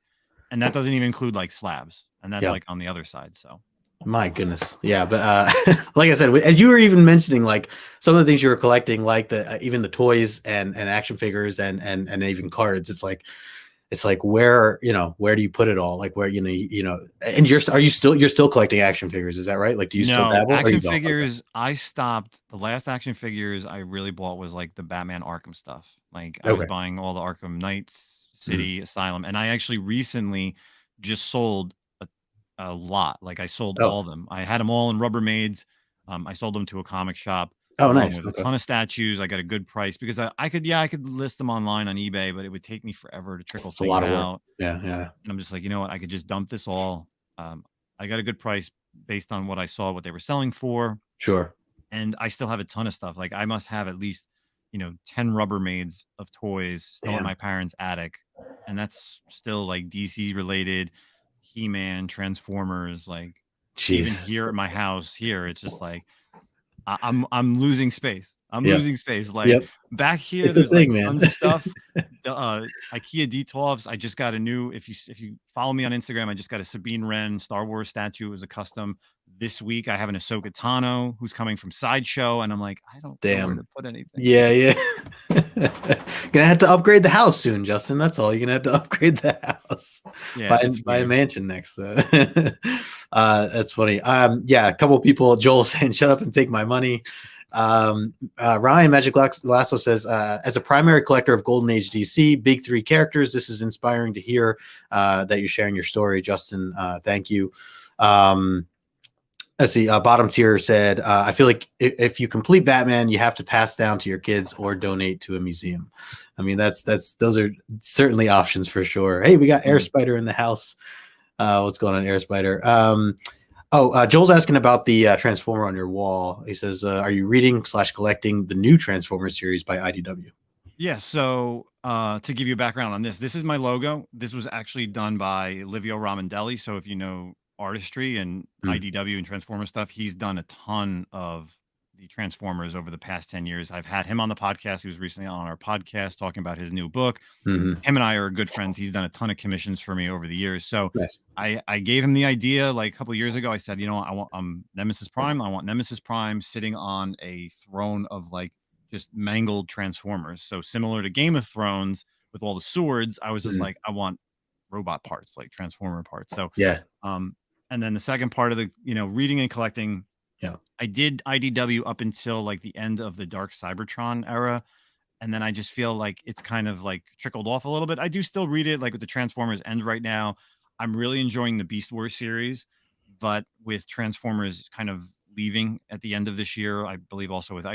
and that doesn't even include like slabs, and that's Yeah. like on the other side. So My goodness. Yeah. But like I said, as you were even mentioning, like some of the things you were collecting, like the even the toys and action figures and even cards, it's like where, you know, where do you put it all? Like where, you know, and you're still collecting action figures, is that right? Like do you still no, dabble or you action don't? Okay. figures, I stopped. The last action figures I really bought was like the Batman Arkham stuff. Like I was Okay. buying all the Arkham Knights, Mhm. City, Asylum, and I actually recently just sold a lot. Like I sold Oh. all of them. I had them all in Rubbermaids. I sold them to a comic shop Oh, along nice. with a Okay. ton of statues. I got a good price because I could, yeah, I could list them online on eBay, but it would take me forever to trickle It's a things lot of work. out. Yeah. Yeah. And I'm just like, you know what? I could just dump this all. Um, I got a good price based on what I saw, what they were selling for, Sure. and I still have a ton of stuff. Like I must have at least, you know, 10 Rubbermaids of toys still at Damn. my parents' attic, and that's still like DC related, He-Man, Transformers, like even Jeez. here at my house here, it's just like I'm losing space. I'm Yep. losing space. Like Yep. back here, It's a there's like thing, man. tons of stuff. The IKEA D12s. I just got a new. If you follow me on Instagram, I just got a Sabine Wren Star Wars statue. It was a custom. This week I have an Ahsoka Tano who's coming from Sideshow, and I'm like, I don't know where Damn. to put anything. Yeah, yeah. Gonna have to upgrade the house soon, Justin. That's all. You're gonna have to upgrade the house. Yeah, it's Buy a weird. mansion next. That's funny. Yeah, a couple of people, Joel saying, "Shut up and take my money." Ryan Magic Lasso says, as a primary collector of Golden Age DC, big 3 characters, this is inspiring to hear that you're sharing your story, Justin. Thank you. Let's see. Bottom tier said, I feel like if you complete Batman, you have to pass down to your kids or donate to a museum. I mean, those are certainly options for sure. Hey, we got Air Spider in the house. What's going on, Air Spider? Joel's asking about the Transformer on your wall. He says, are you reading / collecting the new Transformer series by IDW? Yeah, so to give you a background on this, this is my logo. This was actually done by Livio Ramondelli. So if you know artistry and Mm. IDW and Transformer stuff, he's done a ton of the Transformers over the past 10 years. I've had him on the podcast. He was recently on our podcast talking about his new book. Mm-hmm. Him and I are good friends. He's done a ton of commissions for me over the years. So Nice. I gave him the idea like a couple of years ago. I said, you know, I want Nemesis Prime. I want Nemesis Prime sitting on a throne of like just mangled Transformers. So similar to Game of Thrones with all the swords, I was just Mm. like, I want robot parts, like Transformer parts. So Yeah. and then the second part of the, you know, reading and collecting, Yeah. I did IDW up until like the end of the Dark Cybertron era. And then I just feel like it's kind of like trickled off a little bit. I do still read it like with the Transformers end right now. I'm really enjoying the Beast Wars series, but with Transformers kind of leaving at the end of this year, I believe also with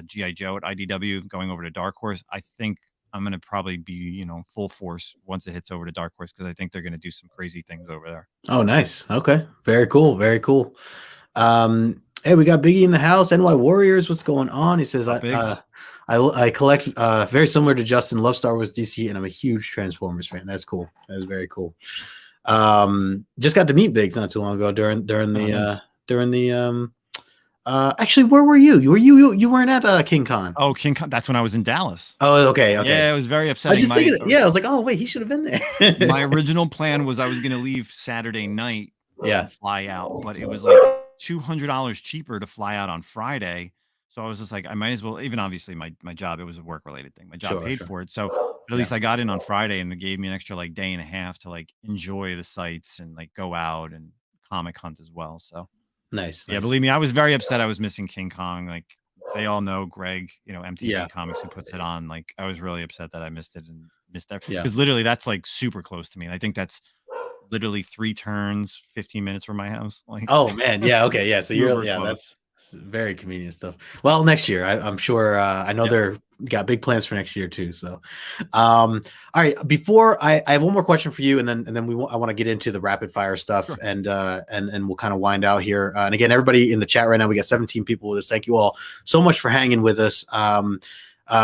GI Joe at IDW going over to Dark Horse, I think I'm going to probably be, you know, full force once it hits over to Dark Horse because I think they're going to do some crazy things over there. Oh, nice. Okay. Very cool. Very cool. Hey, we got Biggie in the house. NY Warriors, what's going on? He says, I collect very similar to Justin, love Star Wars DC, and I'm a huge Transformers fan. That's cool. That is very cool. Just got to meet Biggs not too long ago during the actually, where were you? You weren't at King Con. Oh, King Con. That's when I was in Dallas. Oh, okay. Yeah, it was very upsetting. I was like, oh wait, he should have been there. My original plan was I was going to leave Saturday night, fly out, but it was like $200 cheaper to fly out on Friday. So I was just like, I might as well. Even obviously, my job, it was a work related thing. My job paid for it, so at least I got in on Friday, and it gave me an extra like day and a half to like enjoy the sights and like go out and comic hunt as well. So. Nice. Yeah, believe me, I was very upset I was missing King Kong. Like they all know Greg, you know, MTV Comics who puts it on. Like I was really upset that I missed it and missed that. Because literally that's like super close to me. I think that's literally 3 turns, 15 minutes from my house. Like oh man, yeah, okay, yeah. So you're that's very convenient stuff. Well, next year, I'm sure I know they're got big plans for next year too. So all right, before I have one more question for you, and then I want to get into the rapid fire stuff. Sure. and we'll kind of wind out here. And again, everybody in the chat right now, we got 17 people with us. Thank you all so much for hanging with us.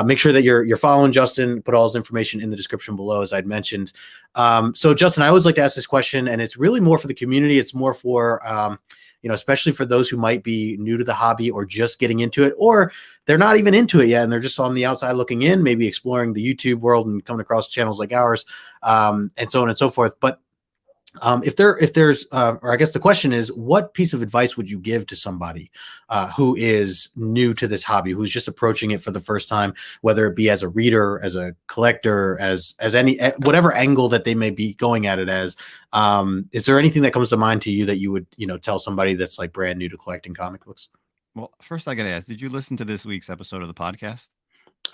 Make sure that you're following Justin. Put all his information in the description below, as I'd mentioned. So Justin, I always like to ask this question, and it's really more for the community. It's more for especially for those who might be new to the hobby or just getting into it, or they're not even into it yet and they're just on the outside looking in, maybe exploring the YouTube world and coming across channels like ours, and so on and so forth. But if there's or I guess the question is, what piece of advice would you give to somebody who is new to this hobby, who's just approaching it for the first time, whether it be as a reader, as a collector, as any whatever angle that they may be going at it as? Is there anything that comes to mind to you that you would tell somebody that's like brand new to collecting comic books? Well, first I got to ask, did you listen to this week's episode of the podcast?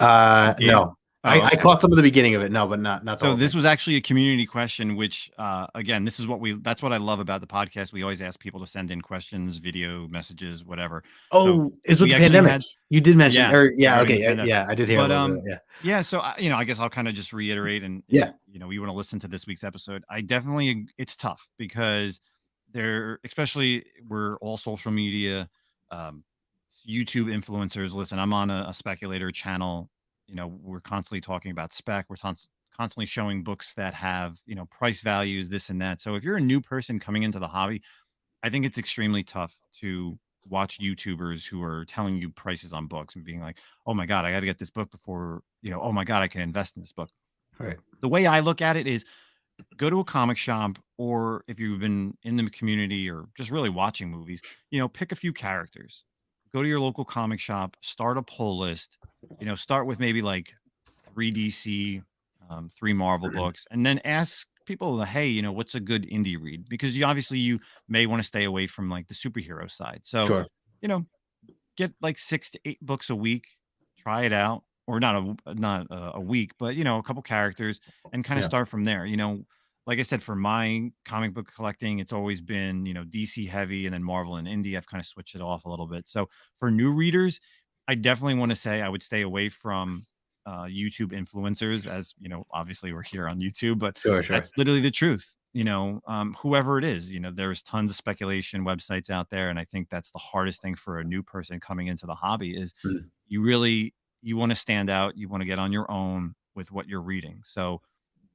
No. Oh, okay. I caught some of the beginning of it. No, but not the so this was actually a community question, which again, this is that's what I love about the podcast. We always ask people to send in questions, video messages, whatever. Oh, so is with the pandemic. You did mention, okay, I did hear. But so I guess I'll kind of just reiterate, and you want to listen to this week's episode. It's tough because especially we're all social media, YouTube influencers. Listen, I'm on a speculator channel. We're constantly talking about spec. We're constantly showing books that have, price values, this and that. So if you're a new person coming into the hobby, I think it's extremely tough to watch YouTubers who are telling you prices on books and being like, oh my God, I got to get this book before, oh my God, I can invest in this book. All right. The way I look at it is go to a comic shop, or if you've been in the community or just really watching movies, pick a few characters. Go to your local comic shop, start a pull list, start with maybe like 3 DC, 3 Marvel books, and then ask people, hey, what's a good indie read? Because you may want to stay away from like the superhero side. So, get like 6 to 8 books a week, try it out, or not a week, but, a couple characters and kind of start from there. Like I said, for my comic book collecting, it's always been, DC heavy and then Marvel and indie. I've kind of switched it off a little bit. So for new readers, I definitely want to say I would stay away from YouTube influencers, as, obviously we're here on YouTube, but that's literally the truth. Whoever it is, there's tons of speculation websites out there. And I think that's the hardest thing for a new person coming into the hobby is you really you want to stand out. You want to get on your own with what you're reading. So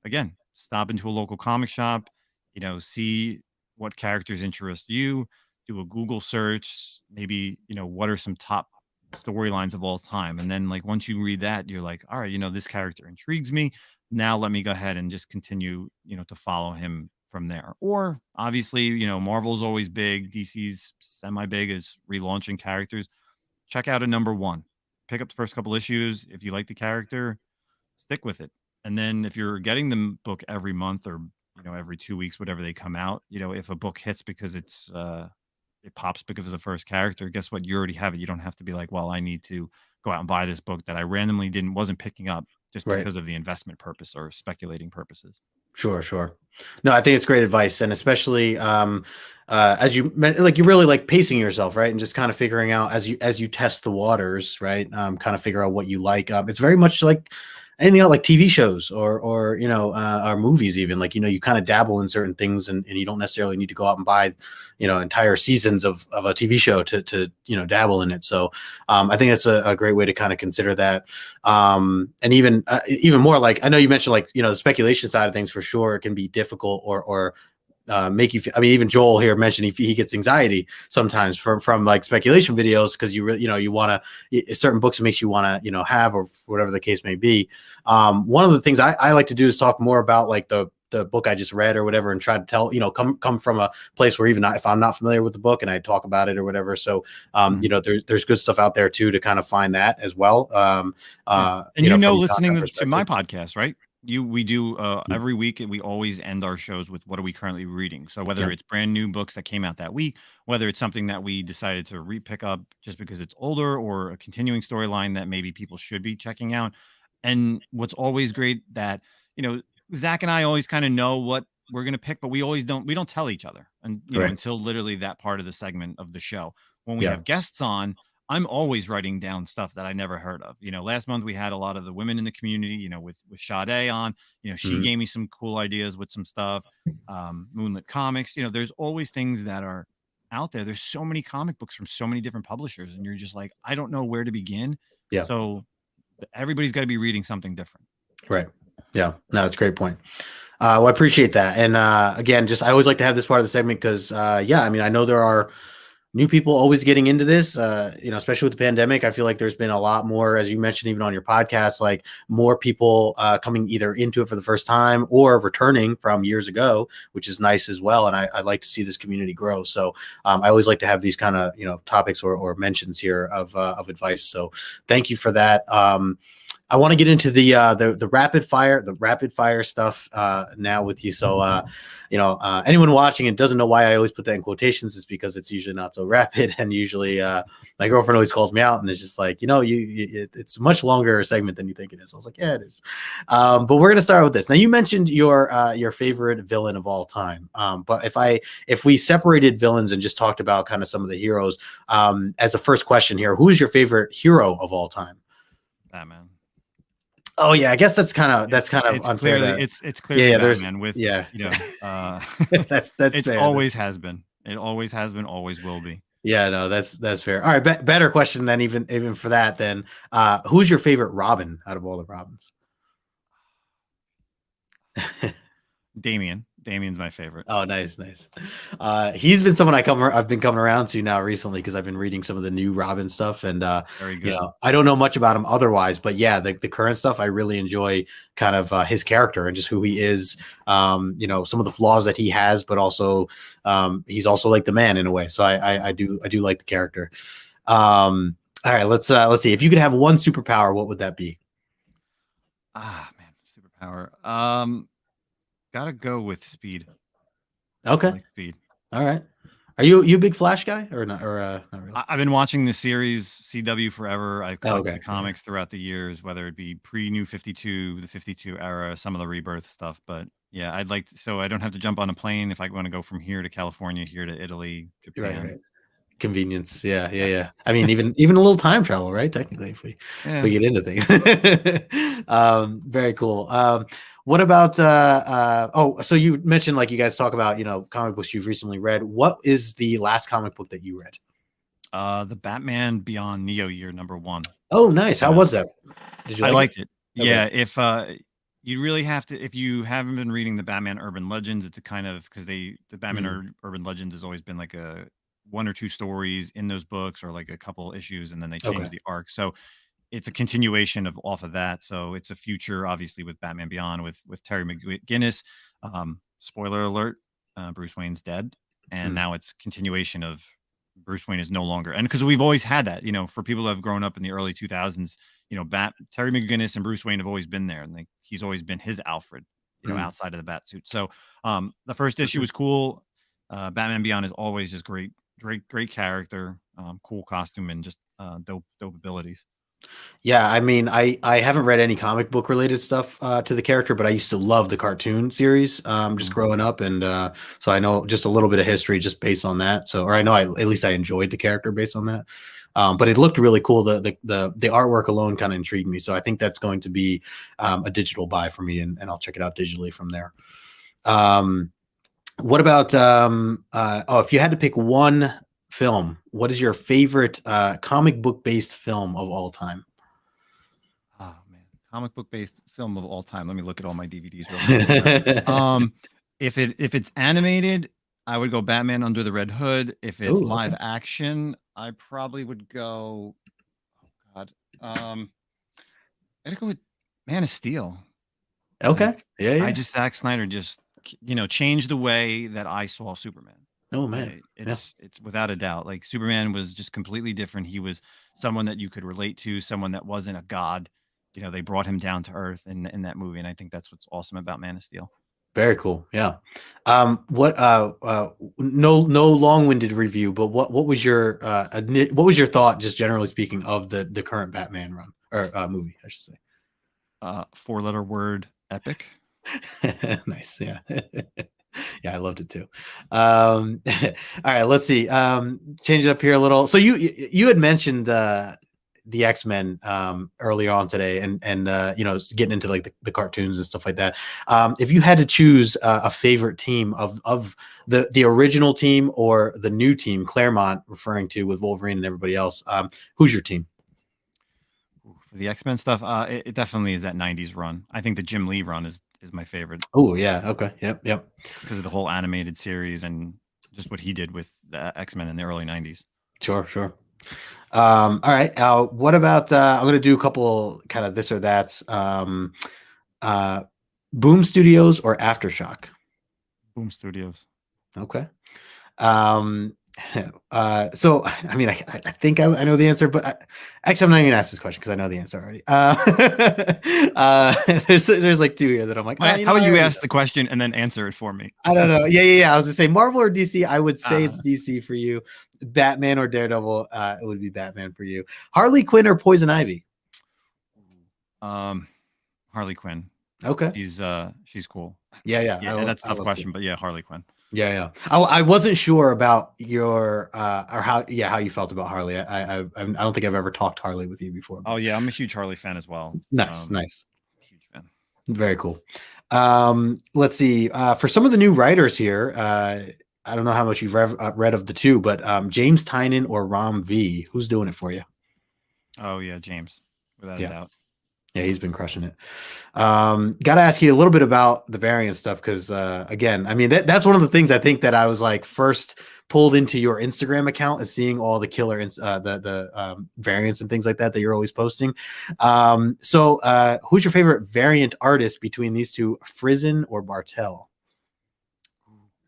again, stop into a local comic shop, see what characters interest you, do a Google search, maybe, what are some top storylines of all time. And then like once you read that, you're like, all right, this character intrigues me. Now let me go ahead and just continue, to follow him from there. Or obviously, Marvel's always big, DC's semi big as relaunching characters. Check out a number one. Pick up the first couple issues. If you like the character, stick with it. And then if you're getting the book every month or every 2 weeks, whatever they come out, if a book hits because it pops because of the first character, guess what? You already have it. You don't have to be like, well, I need to go out and buy this book that I randomly wasn't picking up just because of the investment purpose or speculating purposes. Sure. No, I think it's great advice. And especially as you like, you're really like pacing yourself, right? And just kind of figuring out as you test the waters, right? Kind of figure out what you like. It's very much like anything else, like TV shows or or movies, even like, you kind of dabble in certain things and you don't necessarily need to go out and buy, entire seasons of a TV show to dabble in it. So I think that's a great way to kind of consider that. And even more, like, I know you mentioned like, the speculation side of things for sure, it can be difficult or make you feel, I mean, even Joel here mentioned he gets anxiety sometimes from like speculation videos because you really, you want to certain books it makes you want to have, or whatever the case may be. One of the things I like to do is talk more about like the book I just read or whatever, and try to tell, come from a place where even if I'm not familiar with the book and I talk about it or whatever. So, there's good stuff out there too, to kind of find that as well. And listening to my podcast, right? We do every week, and we always end our shows with what are we currently reading. So whether it's brand new books that came out that week, whether it's something that we decided to pick up just because it's older, or a continuing storyline that maybe people should be checking out. And what's always great that, Zach and I always kind of know what we're going to pick, but we don't tell each other until literally that part of the segment of the show. When we have guests on, I'm always writing down stuff that I never heard of. Last month we had a lot of the women in the community, with Sade on, she gave me some cool ideas with some stuff. Moonlit Comics, there's always things that are out there. There's so many comic books from so many different publishers, and you're just like, I don't know where to begin. Yeah. So everybody's got to be reading something different. Right. Yeah. No, that's a great point. Well, I appreciate that. And again, I always like to have this part of the segment because, I mean, I know there are new people always getting into this, especially with the pandemic. I feel like there's been a lot more, as you mentioned, even on your podcast, like more people coming either into it for the first time or returning from years ago, which is nice as well. And I like to see this community grow. So I always like to have these kind of, topics or mentions here of advice. So thank you for that. I want to get into the rapid fire stuff now with you. So, anyone watching and doesn't know why I always put that in quotations is because it's usually not so rapid. And usually my girlfriend always calls me out and it's just like, it's a much longer segment than you think it is. I was like, yeah, it is. But we're going to start with this. Now you mentioned your favorite villain of all time. But if we separated villains and just talked about kind of some of the heroes, as a first question here, who is your favorite hero of all time? Batman. Oh yeah, I guess that's kind of unfair. It's clearly Batman with that's it's fair. Always has been. It always has been, always will be. Yeah, no, that's fair. All right, better question than even for that. Then, who's your favorite Robin out of all the Robins? Damian's my favorite. Oh, nice. He's been someone I've been coming around to now recently because I've been reading some of the new Robin stuff, and very good. I don't know much about him otherwise, but yeah, the current stuff I really enjoy, kind of his character and just who he is. Some of the flaws that he has, but also he's also like the man in a way. So I do like the character. All right, let's see. If you could have one superpower, what would that be? Superpower. Gotta go with speed. Okay. Like speed. All right. Are you a big Flash guy or not? Or not really? I've been watching the series CW forever. I've collected the comics throughout the years, whether it be pre-New 52, the 52 era, some of the Rebirth stuff. But yeah, I'd like so I don't have to jump on a plane if I want to go from here to California, here to Italy, Japan. Right. Convenience. Yeah. I mean, even a little time travel, right? Technically, if we get into things. Very cool. What about so you mentioned, like, you guys talk about comic books you've recently read. What is the last comic book that you read? The Batman Beyond Neo Year #1. Oh, nice. How was that? Did you I like liked it? it. Yeah, if you really have to, if you haven't been reading the Batman Urban Legends, it's a kind of because the Batman Mm, Urban Legends has always been like a one or two stories in those books or like a couple issues, and then they okay. change the arc. So it's a continuation of off of that. So it's a future, obviously, with Batman Beyond with Terry McGinnis. Spoiler alert: Bruce Wayne's dead, and Mm, now it's continuation of Bruce Wayne is no longer. And because we've always had that, for people who have grown up in the early 2000s, Terry McGinnis and Bruce Wayne have always been there, and like he's always been his Alfred, mm, outside of the bat suit. So the first issue mhm. was cool. Batman Beyond is always just great, great character, cool costume, and just dope abilities. Yeah, I mean, I haven't read any comic book related stuff to the character, but I used to love the cartoon series just Mhm. growing up, and so I know just a little bit of history just based on that. So, or I know at least I enjoyed the character based on that. But it looked really cool. The artwork alone kind of intrigued me. So I think that's going to be a digital buy for me, and I'll check it out digitally from there. Um, what about if you had to pick one film, what is your favorite comic book based film of all time? Oh man, comic book based film of all time. Let me look at all my DVDs real quick here. Um, if it's animated, I would go Batman Under the Red Hood. If it's Oh, live okay. action, I probably would go. Oh God, I'd go with Man of Steel. Okay. Like, Yeah, I yeah. just Zack Snyder just changed the way that I saw Superman. Oh man. Yeah. It's without a doubt. Like Superman was just completely different. He was someone that you could relate to, someone that wasn't a god. They brought him down to earth in that movie, and I think that's what's awesome about Man of Steel. Very cool. Yeah. What no long-winded review, but what was your what was your thought just generally speaking of the current Batman run or movie, I should Four-letter word epic. say. Nice. Yeah. Yeah, I loved it too. All right, let's see. Change it up here a little. So you had mentioned the X-Men earlier on today, and getting into like the cartoons and stuff like that. If you had to choose a favorite team of the original team or the new team, Claremont referring to with Wolverine and everybody else, who's your team? Ooh, for the X-Men stuff, it definitely is that '90s run. I think the Jim Lee run is my favorite Oh yeah, okay, yep. because of the whole animated series and just what he did with the X-Men in the early '90s. Sure. All right. What about I'm going to do a couple kind of this or that's. Uh, Boom Studios or Aftershock? Boom Studios. Okay. Um, so I mean, I think I know the answer, but actually, I'm not even gonna ask this question because I know the answer already. There's like two here that I'm like, How I about you already ask know. the question and then answer it for me? I don't know. Yeah. I was gonna say Marvel or DC. I would say Uh, it's DC for you. Batman or Daredevil. It would be Batman for you. Harley Quinn or Poison Ivy? um, Harley Quinn. Okay. She's cool. Yeah. Yeah, that's a I tough love it. question, but yeah, Harley Quinn. Yeah. I wasn't sure about your or how you felt about Harley. I don't think I've ever talked Harley with you before, Oh but yeah, I'm a huge Harley fan as well. nice. Huge fan. Very cool. Let's see. For some of the new writers here, I don't know how much you've read of the two, but James Tynion or Rom V, who's doing it for you? Oh yeah, James, without a Yeah. doubt. Yeah, he's been crushing it. Got to ask you a little bit about the variant stuff because, again, I mean that's one of the things I think that I was like first pulled into your Instagram account is seeing all the killer the variants and things like that you're always posting. So who's your favorite variant artist between these two, Frizen or Bartel?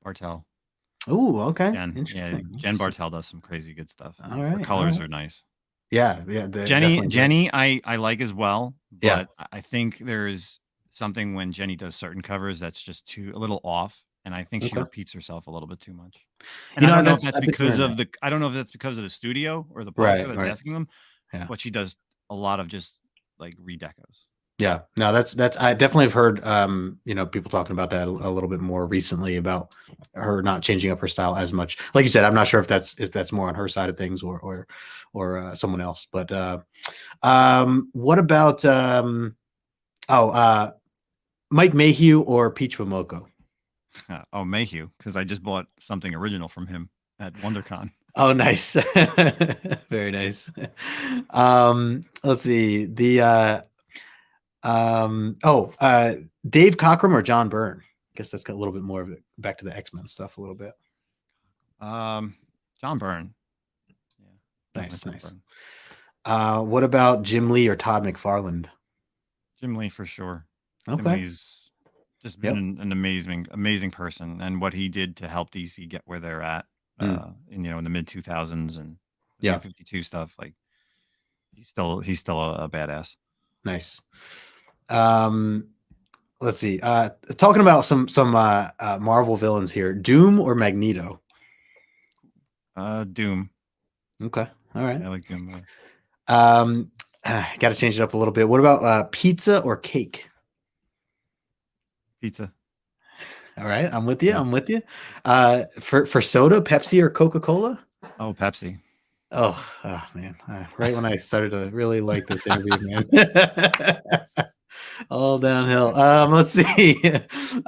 Bartel. Oh, okay, Yeah, interesting. Jen Bartel does some crazy good stuff. All Her right, colors are nice. yeah, Jenny, definitely good. Jenny, I like as well, Yeah, but I think there's something when Jenny does certain covers that's just a little off, and I think she okay. repeats herself a little bit too much. And I don't know if That's that's I've been because hearing of that. I don't know if that's because of the studio or the publisher that's Right, asking them, yeah. but she does a lot of just like redecos. Yeah, no, that's I definitely have heard people talking about that a little bit more recently about her not changing up her style as much. Like you said, I'm not sure if that's more on her side of things or someone else. But what about oh Mike Mayhew or Peach Momoko? Oh, Mayhew, because I just bought something original from him at WonderCon. Oh, nice. Very nice. Let's see. Dave Cockrum or John Byrne? I guess that's got a little bit more of it back to the X-Men stuff a little bit. John Byrne. Yeah, Nice, John nice. Byrne. What about Jim Lee or Todd McFarlane? Jim Lee for sure. Okay. Jim Lee's just been an amazing person, and what he did to help DC get where they're at, in the mid 2000s and New 52 stuff. Like he's still a badass. Nice. Let's see. Talking about some Marvel villains here. Doom or Magneto? Doom. Okay. All right. I like Doom more. Got to change it up a little bit. What about pizza or cake? Pizza. All right, I'm with you. I'm with you. For soda, Pepsi or Coca-Cola? Oh, Pepsi. Oh man! Right when I started to really like this interview, man. All downhill. Let's see. This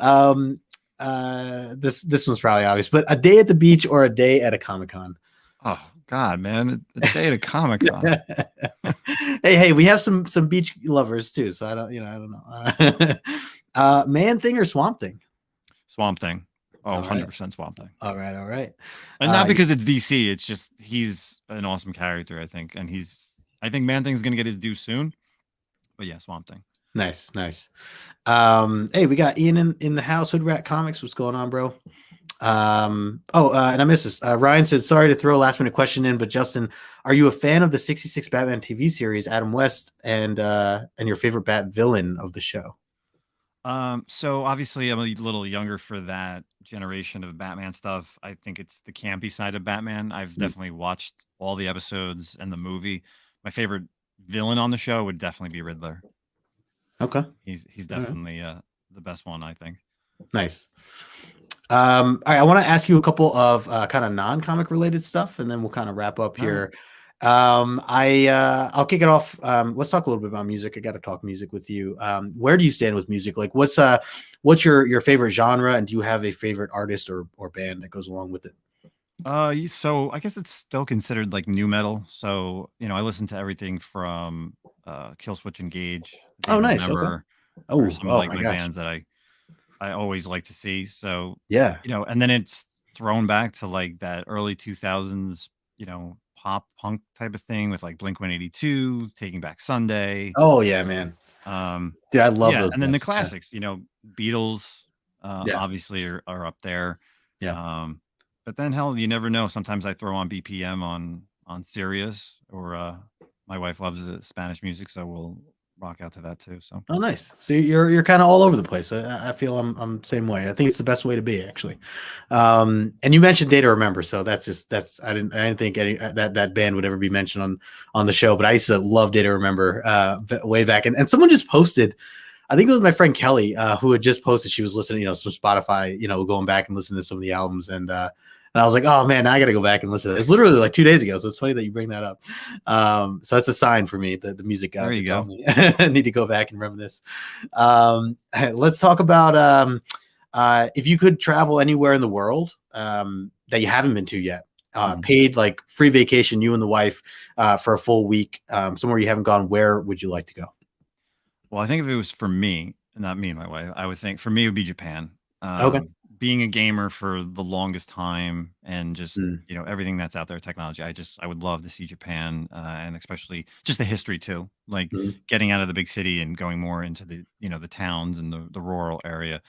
one's probably obvious, but a day at the beach or a day at a Comic-Con? Oh God, man! A day at a Comic-Con. hey, we have some beach lovers too, so I don't know. Man Thing or Swamp Thing? Swamp Thing. Oh, 100% Swamp Thing. All right. And not because it's DC. It's just he's an awesome character, I think. And I think Man Thing's going to get his due soon. But yeah, Swamp Thing. Nice. Hey, we got Ian in the house. Hood Rat Comics. What's going on, bro? And I missed this. Ryan said, sorry to throw a last minute question in, but Justin, are you a fan of the 66 Batman TV series, Adam West, and your favorite Bat villain of the show? So obviously I'm a little younger for that generation of Batman stuff. I think it's the campy side of Batman. I've definitely watched all the episodes and the movie. My favorite villain on the show would definitely be Riddler. Okay. He's definitely the best one, I think. Nice. All right, I want to ask you a couple of kind of non-comic related stuff, and then we'll kind of wrap up here. I'll kick it off. Let's talk a little bit about music. I got to talk music with you. Where do you stand with music? Like, what's your favorite genre, and do you have a favorite artist or band that goes along with it? So I guess it's still considered like new metal. So I listen to everything from Killswitch Engage. Oh, nice. Remember, okay. Some of my bands that I always like to see. So yeah, and then it's thrown back to like that early 2000s, pop punk type of thing with like Blink-182, Taking Back Sunday. Oh yeah, man. Dude, I love those. And then the classics, Beatles, obviously are up there. Yeah. But then hell, you never know. Sometimes I throw on BPM on Sirius, or my wife loves Spanish music, so we'll rock out to that too. So nice. So you're kind of all over the place. I feel I'm same way. I think it's the best way to be, actually. And you mentioned Day to Remember, so I didn't think that band would ever be mentioned on the show, but I used to love Day to Remember way back. And someone just posted, I think it was my friend Kelly, who had just posted she was listening, some Spotify, going back and listening to some of the albums, and I was like, oh man, now I got to go back and listen to it. It's literally like 2 days ago. So it's funny that you bring that up. So that's a sign for me that the music guy. There you go. I need to go back and reminisce. Let's talk about if you could travel anywhere in the world that you haven't been to yet, paid like free vacation, you and the wife for a full week, somewhere you haven't gone, where would you like to go? Well, I think if it was for me, not me and my wife, I would think for me it would be Japan. Okay. Being a gamer for the longest time and just everything that's out there, technology, I would love to see Japan, and especially just the history too, like getting out of the big city and going more into the the towns and the rural area.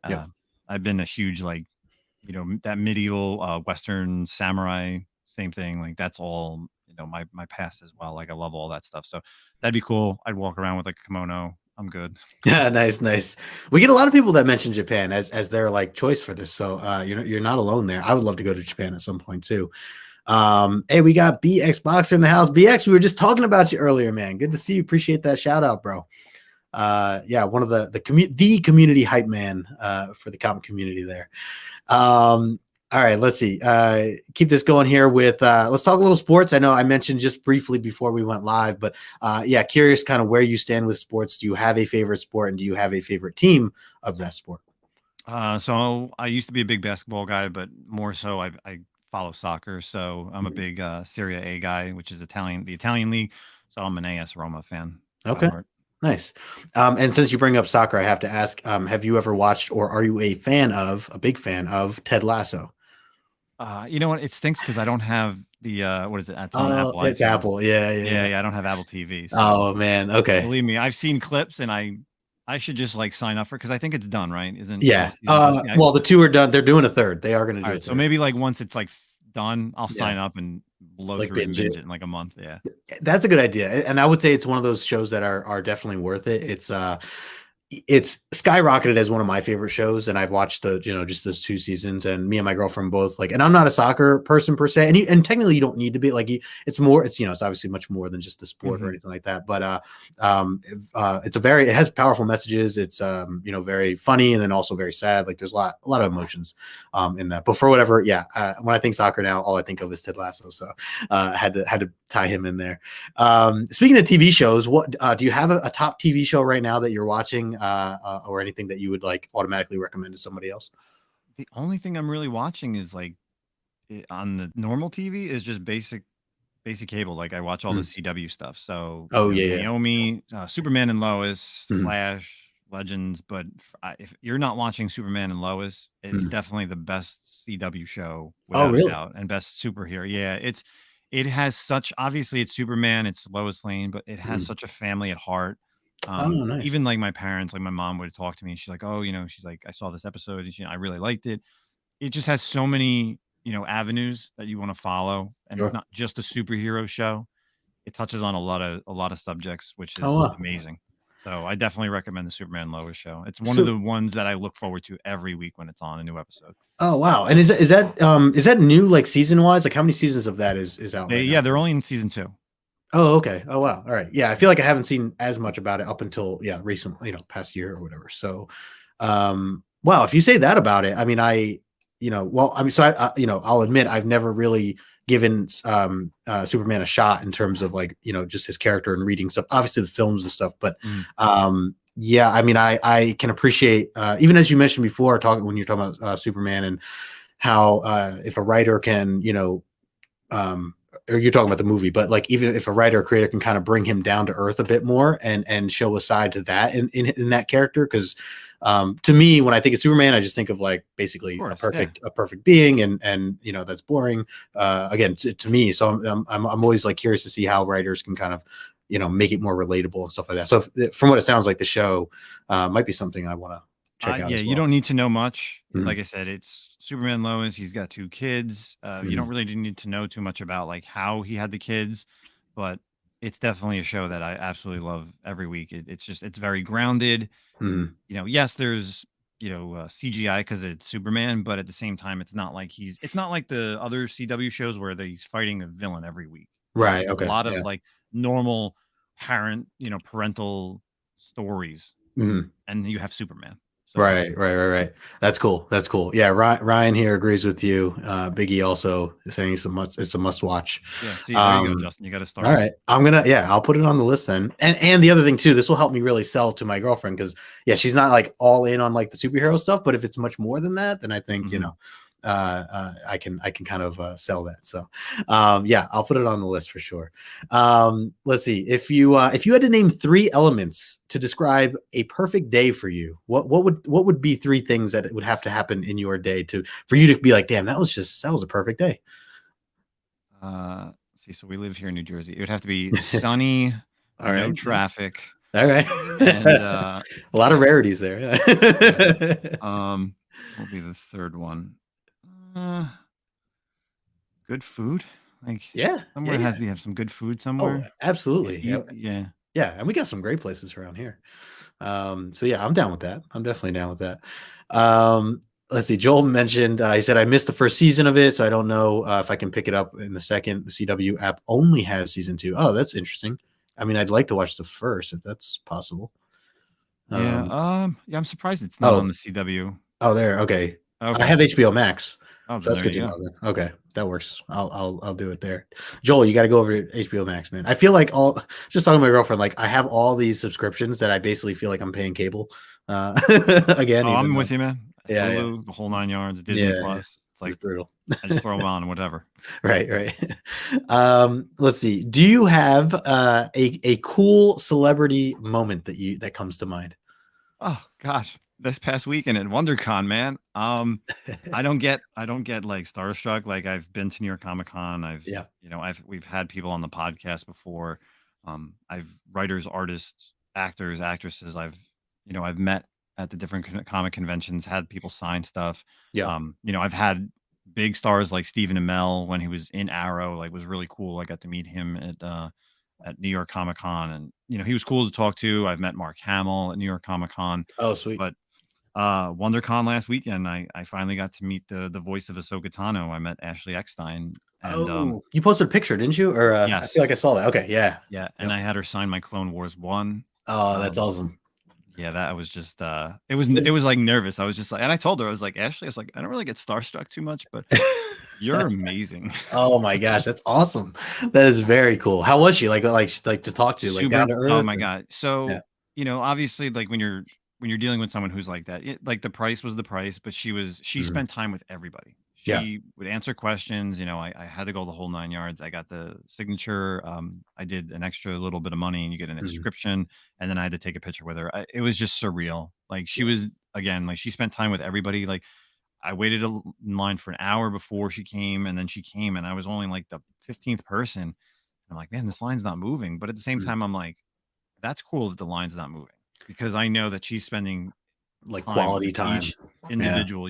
I've been a huge that medieval Western samurai, same thing, like that's all my past as well. Like I love all that stuff, so that'd be cool. I'd walk around with like a kimono. I'm good. Yeah, nice. We get a lot of people that mention Japan as their like choice for this. So you're not alone there. I would love to go to Japan at some point too. Hey, we got BX Boxer in the house. BX, we were just talking about you earlier, man. Good to see you. Appreciate that shout out, bro. One of the community hype man for the comic community there. All right, let's see. Keep this going here with let's talk a little sports. I know I mentioned just briefly before we went live, but curious kind of where you stand with sports. Do you have a favorite sport, and do you have a favorite team of that sport? So I used to be a big basketball guy, but more so I follow soccer, so I'm a big Serie A guy, which is Italian, the Italian league. So I'm an AS Roma fan by Okay. heart. Nice. And since you bring up soccer, I have to ask, have you ever watched or are you a big fan of Ted Lasso? You know what? It stinks because I don't have the what is it? It's on Oh, Apple it's iTunes. Apple. Yeah, yeah, Yeah, yeah. yeah. I don't have Apple TV, so Oh man. Okay. believe me, I've seen clips, and I should just like sign up for because I think it's done, right? Isn't all Yeah. the seasons done? Yeah. Well, the two are done. They're doing a third. They are going to All do a right, so third. maybe like once it's like done, I'll Yeah. sign up and blow Like through it and binge binge it. it in like a month. Yeah. That's a good idea. And I would say it's one of those shows that are definitely worth it. It's skyrocketed as one of my favorite shows, and I've watched just those 2 seasons, and me and my girlfriend both like, and I'm not a soccer person per se, and technically you don't need to be like, it's more, it's obviously much more than just the sport or anything like that, but it has powerful messages. It's very funny, and then also very sad. Like there's a lot of emotions in that, but for whatever, when I think soccer now, all I think of is Ted Lasso, so had to tie him in there. Speaking of TV shows, what do you have a top TV show right now that you're watching, or anything that you would like automatically recommend to somebody else? The only thing I'm really watching is like on the normal TV is just basic cable. Like I watch all the CW stuff. So Oh yeah, yeah. Naomi, Superman and Lois, Mhm. Flash, Legends. But if you're not watching Superman and Lois, it's definitely the best CW show without a doubt, and best superhero. Yeah, it has such, obviously it's Superman, it's Lois Lane, but it has such a family at heart. Oh, nice. Even like my parents, like my mom would talk to me, and she's like, "Oh, she's like, I saw this episode, and I really liked it." It just has so many, avenues that you want to follow, and it's Sure. not just a superhero show. It touches on a lot of subjects, which Oh, is wow. amazing. So I definitely recommend the Superman and Lois show. It's one of So, the ones that I look forward to every week when it's on a new episode. oh wow. And is that new, like season wise? Like how many seasons of that is out right now? They're only in season 2. Oh, okay. Oh wow. All right. Yeah, I feel like I haven't seen as much about it up until recently, past year or whatever. So, wow, if you say that about it, I mean, I'll admit I've never really given Superman a shot in terms of like, just his character and reading stuff, obviously the films and stuff, but yeah, I mean, I can appreciate, even as you mentioned before, when you're talking about Superman and how if a writer can, or you're talking about the movie, but like even if a writer or creator can kind of bring him down to earth a bit more and show a side to that in that character, because to me, when I think of Superman, I just think of like basically a perfect being, and that's boring again to me. So I'm always like curious to see how writers can kind of make it more relatable and stuff like that. So from what it sounds like, the show might be something I want to check out. Yeah, as well. you don't need to know much. Like I said, it's Superman Lois. He's got 2 kids. You don't really need to know too much about like how he had the kids, but it's definitely a show that I absolutely love every week. It's very grounded. Yes, there's CGI because it's Superman, but at the same time, it's not like the other CW shows where he's fighting a villain every week. Right. There's Okay. a lot of like normal parental stories, and you have Superman. So. Right. That's cool. Yeah, Ryan here agrees with you. Biggie also saying it's a must watch. Yeah, see, there you go, Justin. You got to start. All right, I'll put it on the list then. And the other thing too, this will help me really sell to my girlfriend, because she's not like all in on like the superhero stuff, but if it's much more than that, then I think I can kind of sell that. So I'll put it on the list for sure. Let's see, if you had to name 3 elements to describe a perfect day for you, what would be 3 things that would have to happen in your day for you to be like, damn, that was a perfect day? See, so we live here in New Jersey. It would have to be sunny, no traffic. All right. And a lot of rarities there. What will be the third one? Good food, like somewhere has to have some good food somewhere. Oh, absolutely. Yeah, and we got some great places around here. So I'm down with that. I'm definitely down with that. Let's see. Joel mentioned, he said, I missed the first season of it, so I don't know if I can pick it up in the second. The CW app only has season 2. Oh, that's interesting. I mean, I'd like to watch the first if that's possible. I'm surprised it's not on the CW. Oh, there. Okay. I have HBO Max. Oh, so that's good to know. Okay, that works. I'll do it there. Joel, you got to go over to HBO Max, man. I feel like just talking to my girlfriend, like I have all these subscriptions that I basically feel like I'm paying cable. Again, I'm with you, man. Yeah, Hulu, the whole 9 yards. Disney Plus. It's like brutal. I just throw them on, whatever. Right. Let's see. Do you have a cool celebrity moment that comes to mind? Oh gosh, this past weekend at WonderCon, man. I don't get like starstruck. Like I've been to New York Comic Con. Yeah. We've had people on the podcast before. I've writers, artists, actors, actresses. I've met at the different comic conventions, had people sign stuff. Yeah. I've had big stars like Stephen Amell when he was in Arrow. Like was really cool. I got to meet him at New York Comic Con, and he was cool to talk to. I've met Mark Hamill at New York Comic Con. Oh, sweet. But WonderCon last weekend, I finally got to meet the voice of Ahsoka Tano. I met Ashley Eckstein. And, you posted a picture, didn't you? Or yes. I feel like I saw that. Okay, yeah. Yeah, and I had her sign my Clone Wars 1. Oh, that's awesome. Yeah, that was just it was like nervous. I was just like, and I told her, I was like, Ashley, I was like, I don't really get starstruck too much, but you're amazing. Oh my gosh, that's awesome. That is very cool. How was she? Like to talk to, like down to earth? Oh my god. So, obviously like when you're dealing with someone who's like that, like the price was the price, but she spent time with everybody. She would answer questions. I had to go the whole 9 yards. I got the signature. I did an extra little bit of money, and you get an inscription. And then I had to take a picture with her. It was just surreal. Like she was, again, like she spent time with everybody. Like I waited in line for an hour before she came, and then she came, and I was only like the 15th person. I'm like, man, this line's not moving. But at the same time, I'm like, that's cool that the line's not moving, because I know that she's spending like quality time. Each individual,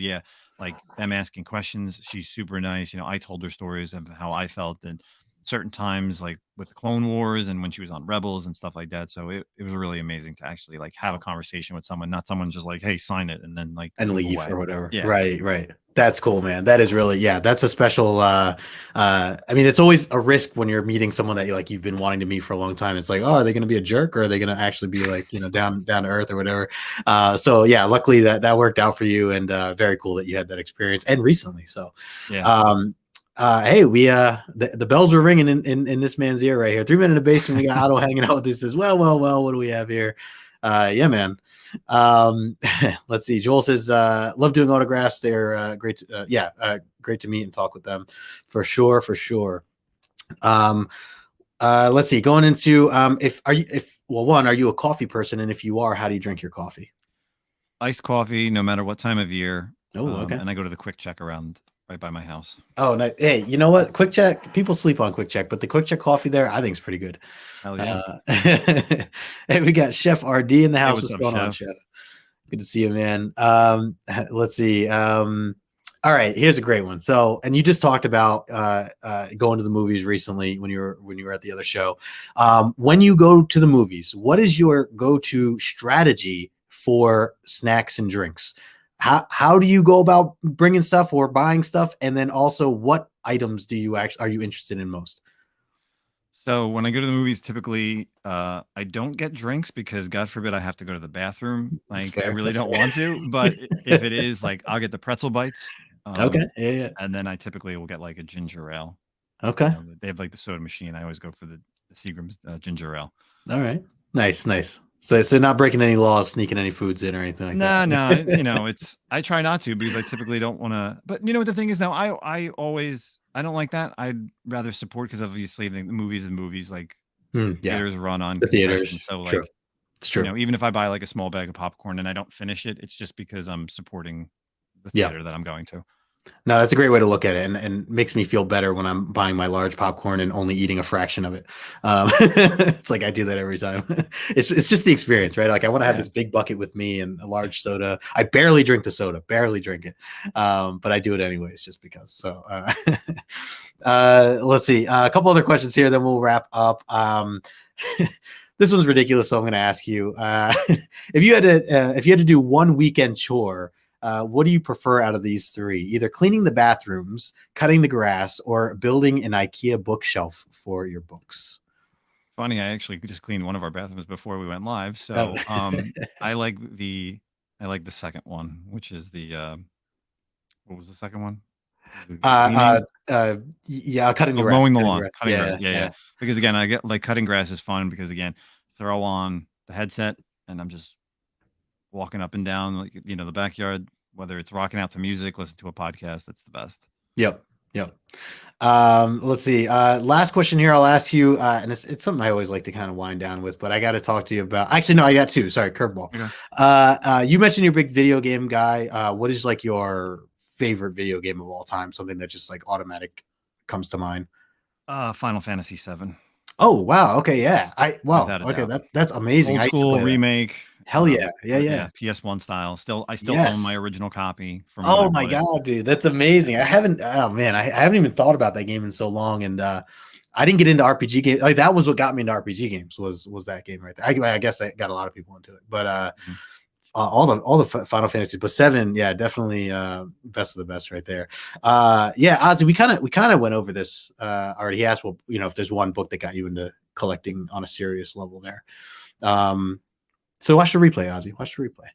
like them asking questions. She's super nice. I told her stories of how I felt and certain times, like with the Clone Wars and when she was on Rebels and stuff like that. So it was really amazing to actually like have a conversation with someone, not someone just like, hey, sign it and then like and leave or whatever. Yeah. Right. That's cool, man. That is really, that's a special I mean, it's always a risk when you're meeting someone that you've been wanting to meet for a long time. It's like, oh, are they going to be a jerk, or are they going to actually be like, down to earth or whatever? So yeah, luckily that worked out for you, and very cool that you had that experience, and recently. So hey, we the bells were ringing in this man's ear right here. 3 Men in the Basement. We got Otto hanging out with us. Says, well, what do we have here? Yeah, man. Let's see. Joel says, love doing autographs. They're great. Great to meet and talk with them for sure. Let's see. Going into are you a coffee person? And if you are, how do you drink your coffee? Iced coffee, no matter what time of year. Oh, okay. And I go to the Quick Check around right by my house. Oh, no. Hey, you know what? Quick Check, people sleep on Quick Check, but the Quick Check coffee there, I think is pretty good. Hell yeah. Hey, we got Chef RD in the house. Hey, what's going on, Chef? Good to see you, man. Let's see. All right, here's a great one. So, and you just talked about going to the movies recently when you were at the other show. When you go to the movies, what is your go-to strategy for snacks and drinks? How do you go about bringing stuff or buying stuff? And then also, what items are you interested in most? So when I go to the movies, typically I don't get drinks because God forbid I have to go to the bathroom. Like I really don't want to, but if it is, like I'll get the pretzel bites. Okay. Yeah. And then I typically will get like a ginger ale. Okay. They have like the soda machine. I always go for the Seagram's ginger ale. All right. Nice. So not breaking any laws, sneaking any foods in or anything like that. No. I try not to, because I typically don't want to. But what the thing is now, I don't like that. I'd rather support, because obviously the movies and movies, like theaters run on the theaters. So true. Like it's true. Even if I buy like a small bag of popcorn and I don't finish it, it's just because I'm supporting the theater that I'm going to. No, that's a great way to look at it, and makes me feel better when I'm buying my large popcorn and only eating a fraction of it. It's like I do that every time. It's just the experience, right? Like I want to have this big bucket with me and a large soda. I barely drink the soda, barely drink it, but I do it anyways just because. So let's see, a couple other questions here, then we'll wrap up. This one's ridiculous, so I'm going to ask you: if you had to do one weekend chore, what do you prefer out of these three? Either cleaning the bathrooms, cutting the grass, or building an IKEA bookshelf for your books? Funny, I actually just cleaned one of our bathrooms before we went live. So I like the second one, which is the what was the second one? Cutting the grass. Mowing the lawn. Yeah. Because again, I get like cutting grass is fun, because again, throw on the headset and I'm just walking up and down, like the backyard, whether it's rocking out to music, listen to a podcast. That's the best. Yep. Yep. Let's see. Last question here. I'll ask you, and it's something I always like to kind of wind down with, but I got to talk to you about. Actually, no, I got two. Sorry, curveball. Okay. You mentioned you're a big video game guy. What is like your favorite video game of all time? Something that just like automatic comes to mind. Final Fantasy VII. Oh wow. Okay. Yeah. Without a Okay. doubt. That's amazing. Old school remake. Hell yeah. Yeah. PS1 style. I still own my original copy from. Oh my god, dude, that's amazing. I haven't. Oh man, I haven't even thought about that game in so long, and I didn't get into RPG games. Like that was what got me into RPG games. Was that game right there? I guess I got a lot of people into it, but all the Final Fantasy, but 7, yeah, definitely best of the best right there. Yeah, Ozzy, we kind of went over this already. He asked, well, if there's one book that got you into collecting on a serious level there. So watch the replay, Ozzy. Watch the replay.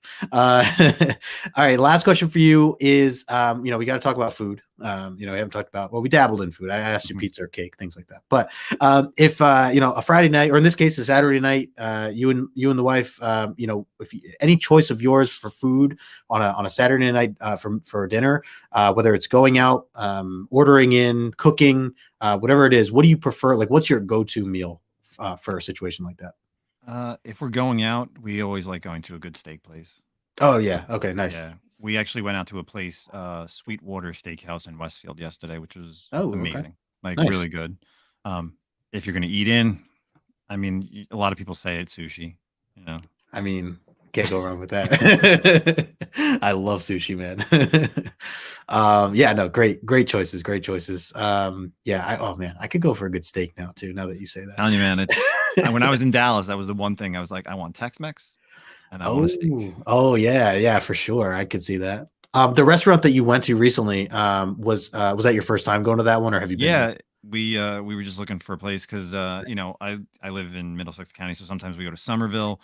All right. Last question for you is, we got to talk about food. We haven't talked about, well, we dabbled in food. I asked you pizza or cake, things like that. But if, a Friday night, or in this case, a Saturday night, you and the wife, any choice of yours for food on a Saturday night for dinner, whether it's going out, ordering in, cooking, whatever it is, what do you prefer? Like, what's your go-to meal for a situation like that? If we're going out, we always like going to a good steak place. Oh yeah. Okay. Nice. Yeah. We actually went out to a place, Sweetwater Steakhouse in Westfield yesterday, which was amazing. Okay. Like Nice. really good. If you're going to eat in, I mean, a lot of people say it's sushi, I mean, can't go wrong with that. I love sushi, man. Yeah, no, great choices. Great choices. Oh man, I could go for a good steak now too, now that you say that. Telling you, man, it's when I was in Dallas, that was the one thing I was like, I want Tex-Mex and I want a steak. Oh yeah, for sure. I could see that. The restaurant that you went to recently, was that your first time going to that one, or have you been? Yeah, we were just looking for a place because I live in Middlsex County, so sometimes we go to Somerville.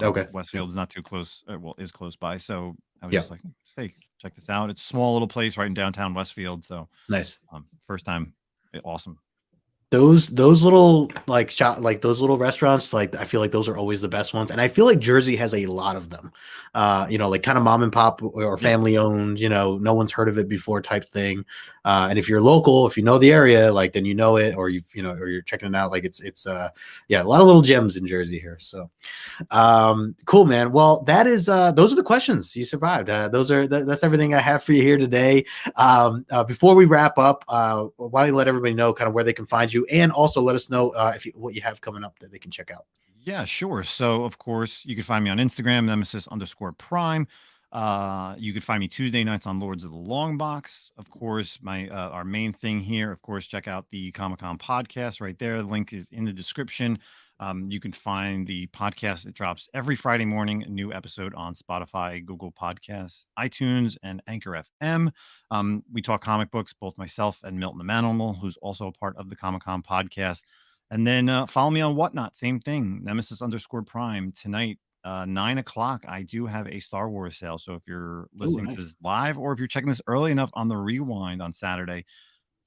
Okay. Westfield's not too close, is close by, so I was just like, hey, check this out. It's a small little place right in downtown Westfield, so nice. First time, awesome. Those little those little restaurants, like I feel like those are always the best ones, and I feel like Jersey has a lot of them. Like kind of mom and pop or family owned. No one's heard of it before type thing. And if you're local, if you know the area, like then you know it, or or you're checking it out. Like it's a lot of little gems in Jersey here. So cool, man. Well, that is those are the questions. You survived. That's everything I have for you here today. Before we wrap up, why don't you let everybody know kind of where they can find you, and also let us know what you have coming up that they can check out. Yeah, sure. So of course you can find me on Instagram, Nemesis_Prime. You could find me Tuesday nights on Lords of the Long Box. Of course, our main thing here, of course, check out the Comic-Con podcast right there. The link is in the description. You can find the podcast. It drops every Friday morning, a new episode on Spotify, Google Podcasts, iTunes, and Anchor FM. We talk comic books, both myself and Milton the Manimal, who's also a part of the Comic-Con podcast. And then follow me on Whatnot. Same thing, Nemesis_Prime. Tonight, 9 o'clock, I do have a Star Wars sale. So if you're listening to this live, or if you're checking this early enough on the rewind on Saturday,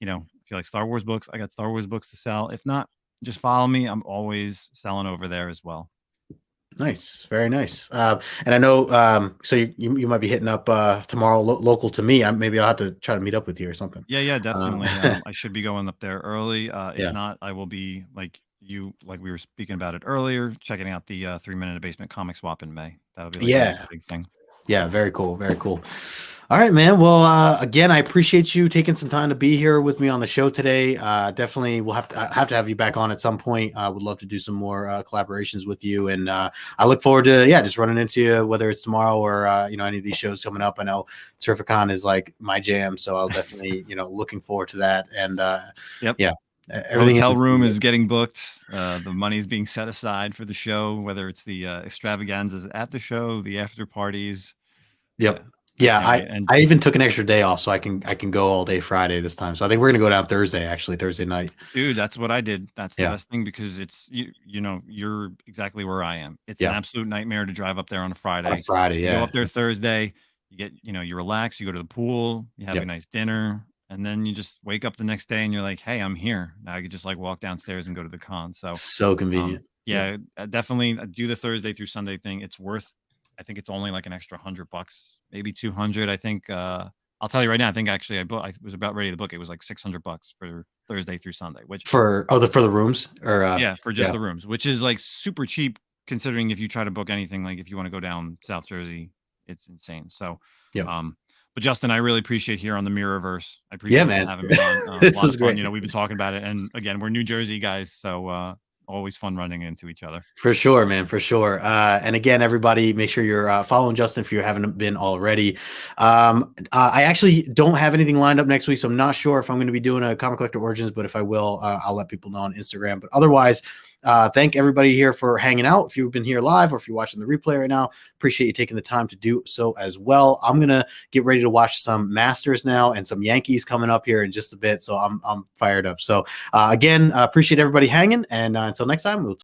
if you like Star Wars books, I got Star Wars books to sell. If not, just follow me. I'm always selling over there as well. Nice. Very nice. And I know, so you might be hitting up tomorrow local to me. Maybe I'll have to try to meet up with you or something. Yeah, definitely. I should be going up there early. If not, I will be like we were speaking about it earlier, checking out the 3 Men in a Basement comic swap in May. That'll be a big thing. Yeah, very cool. Very cool. All right, man. Well, again, I appreciate you taking some time to be here with me on the show today. Definitely, we'll have to have you back on at some point. I would love to do some more collaborations with you, and I look forward to just running into you, whether it's tomorrow or any of these shows coming up. I know Terrificon is like my jam, so I'll definitely looking forward to that. And everything. Hotel room is getting booked. The money's being set aside for the show, whether it's the extravaganzas at the show, the after parties. Yep. Yeah, I even took an extra day off so I can go all day Friday this time. So I think we're gonna go down Thursday night. Dude, that's what I did. That's the best thing, because it's you're exactly where I am. It's an absolute nightmare to drive up there on a Friday. You go up there Thursday, you get you relax, you go to the pool, you have a nice dinner, and then you just wake up the next day and you're like, hey, I'm here. Now I could just walk downstairs and go to the con. So convenient. Definitely do the Thursday through Sunday thing. It's worth I think it's only like an extra $100, maybe 200. I think I'll tell you right now. I think actually I was about ready to book. It was like $600 for Thursday through Sunday, which for the rooms or yeah, for just the rooms, which is like super cheap considering if you try to book anything, like if you want to go down South Jersey, it's insane. So, yeah. But Justin, I really appreciate here on the Mirrorverse. I appreciate man. having me on. This a lot was of fun. great. You know, we've been talking about it, and again, we're New Jersey guys, so always fun running into each other. For sure, man, for sure. And again, everybody, make sure you're following Justin if you haven't been already. I actually don't have anything lined up next week, so I'm not sure if I'm going to be doing a Comic Collector Origins, but if I will, I'll let people know on Instagram. But otherwise, thank everybody here for hanging out. If you've been here live or if you're watching the replay right now, appreciate you taking the time to do so as well. I'm going to get ready to watch some Masters now and some Yankees coming up here in just a bit. So I'm fired up. So again, appreciate everybody hanging. And until next time, we'll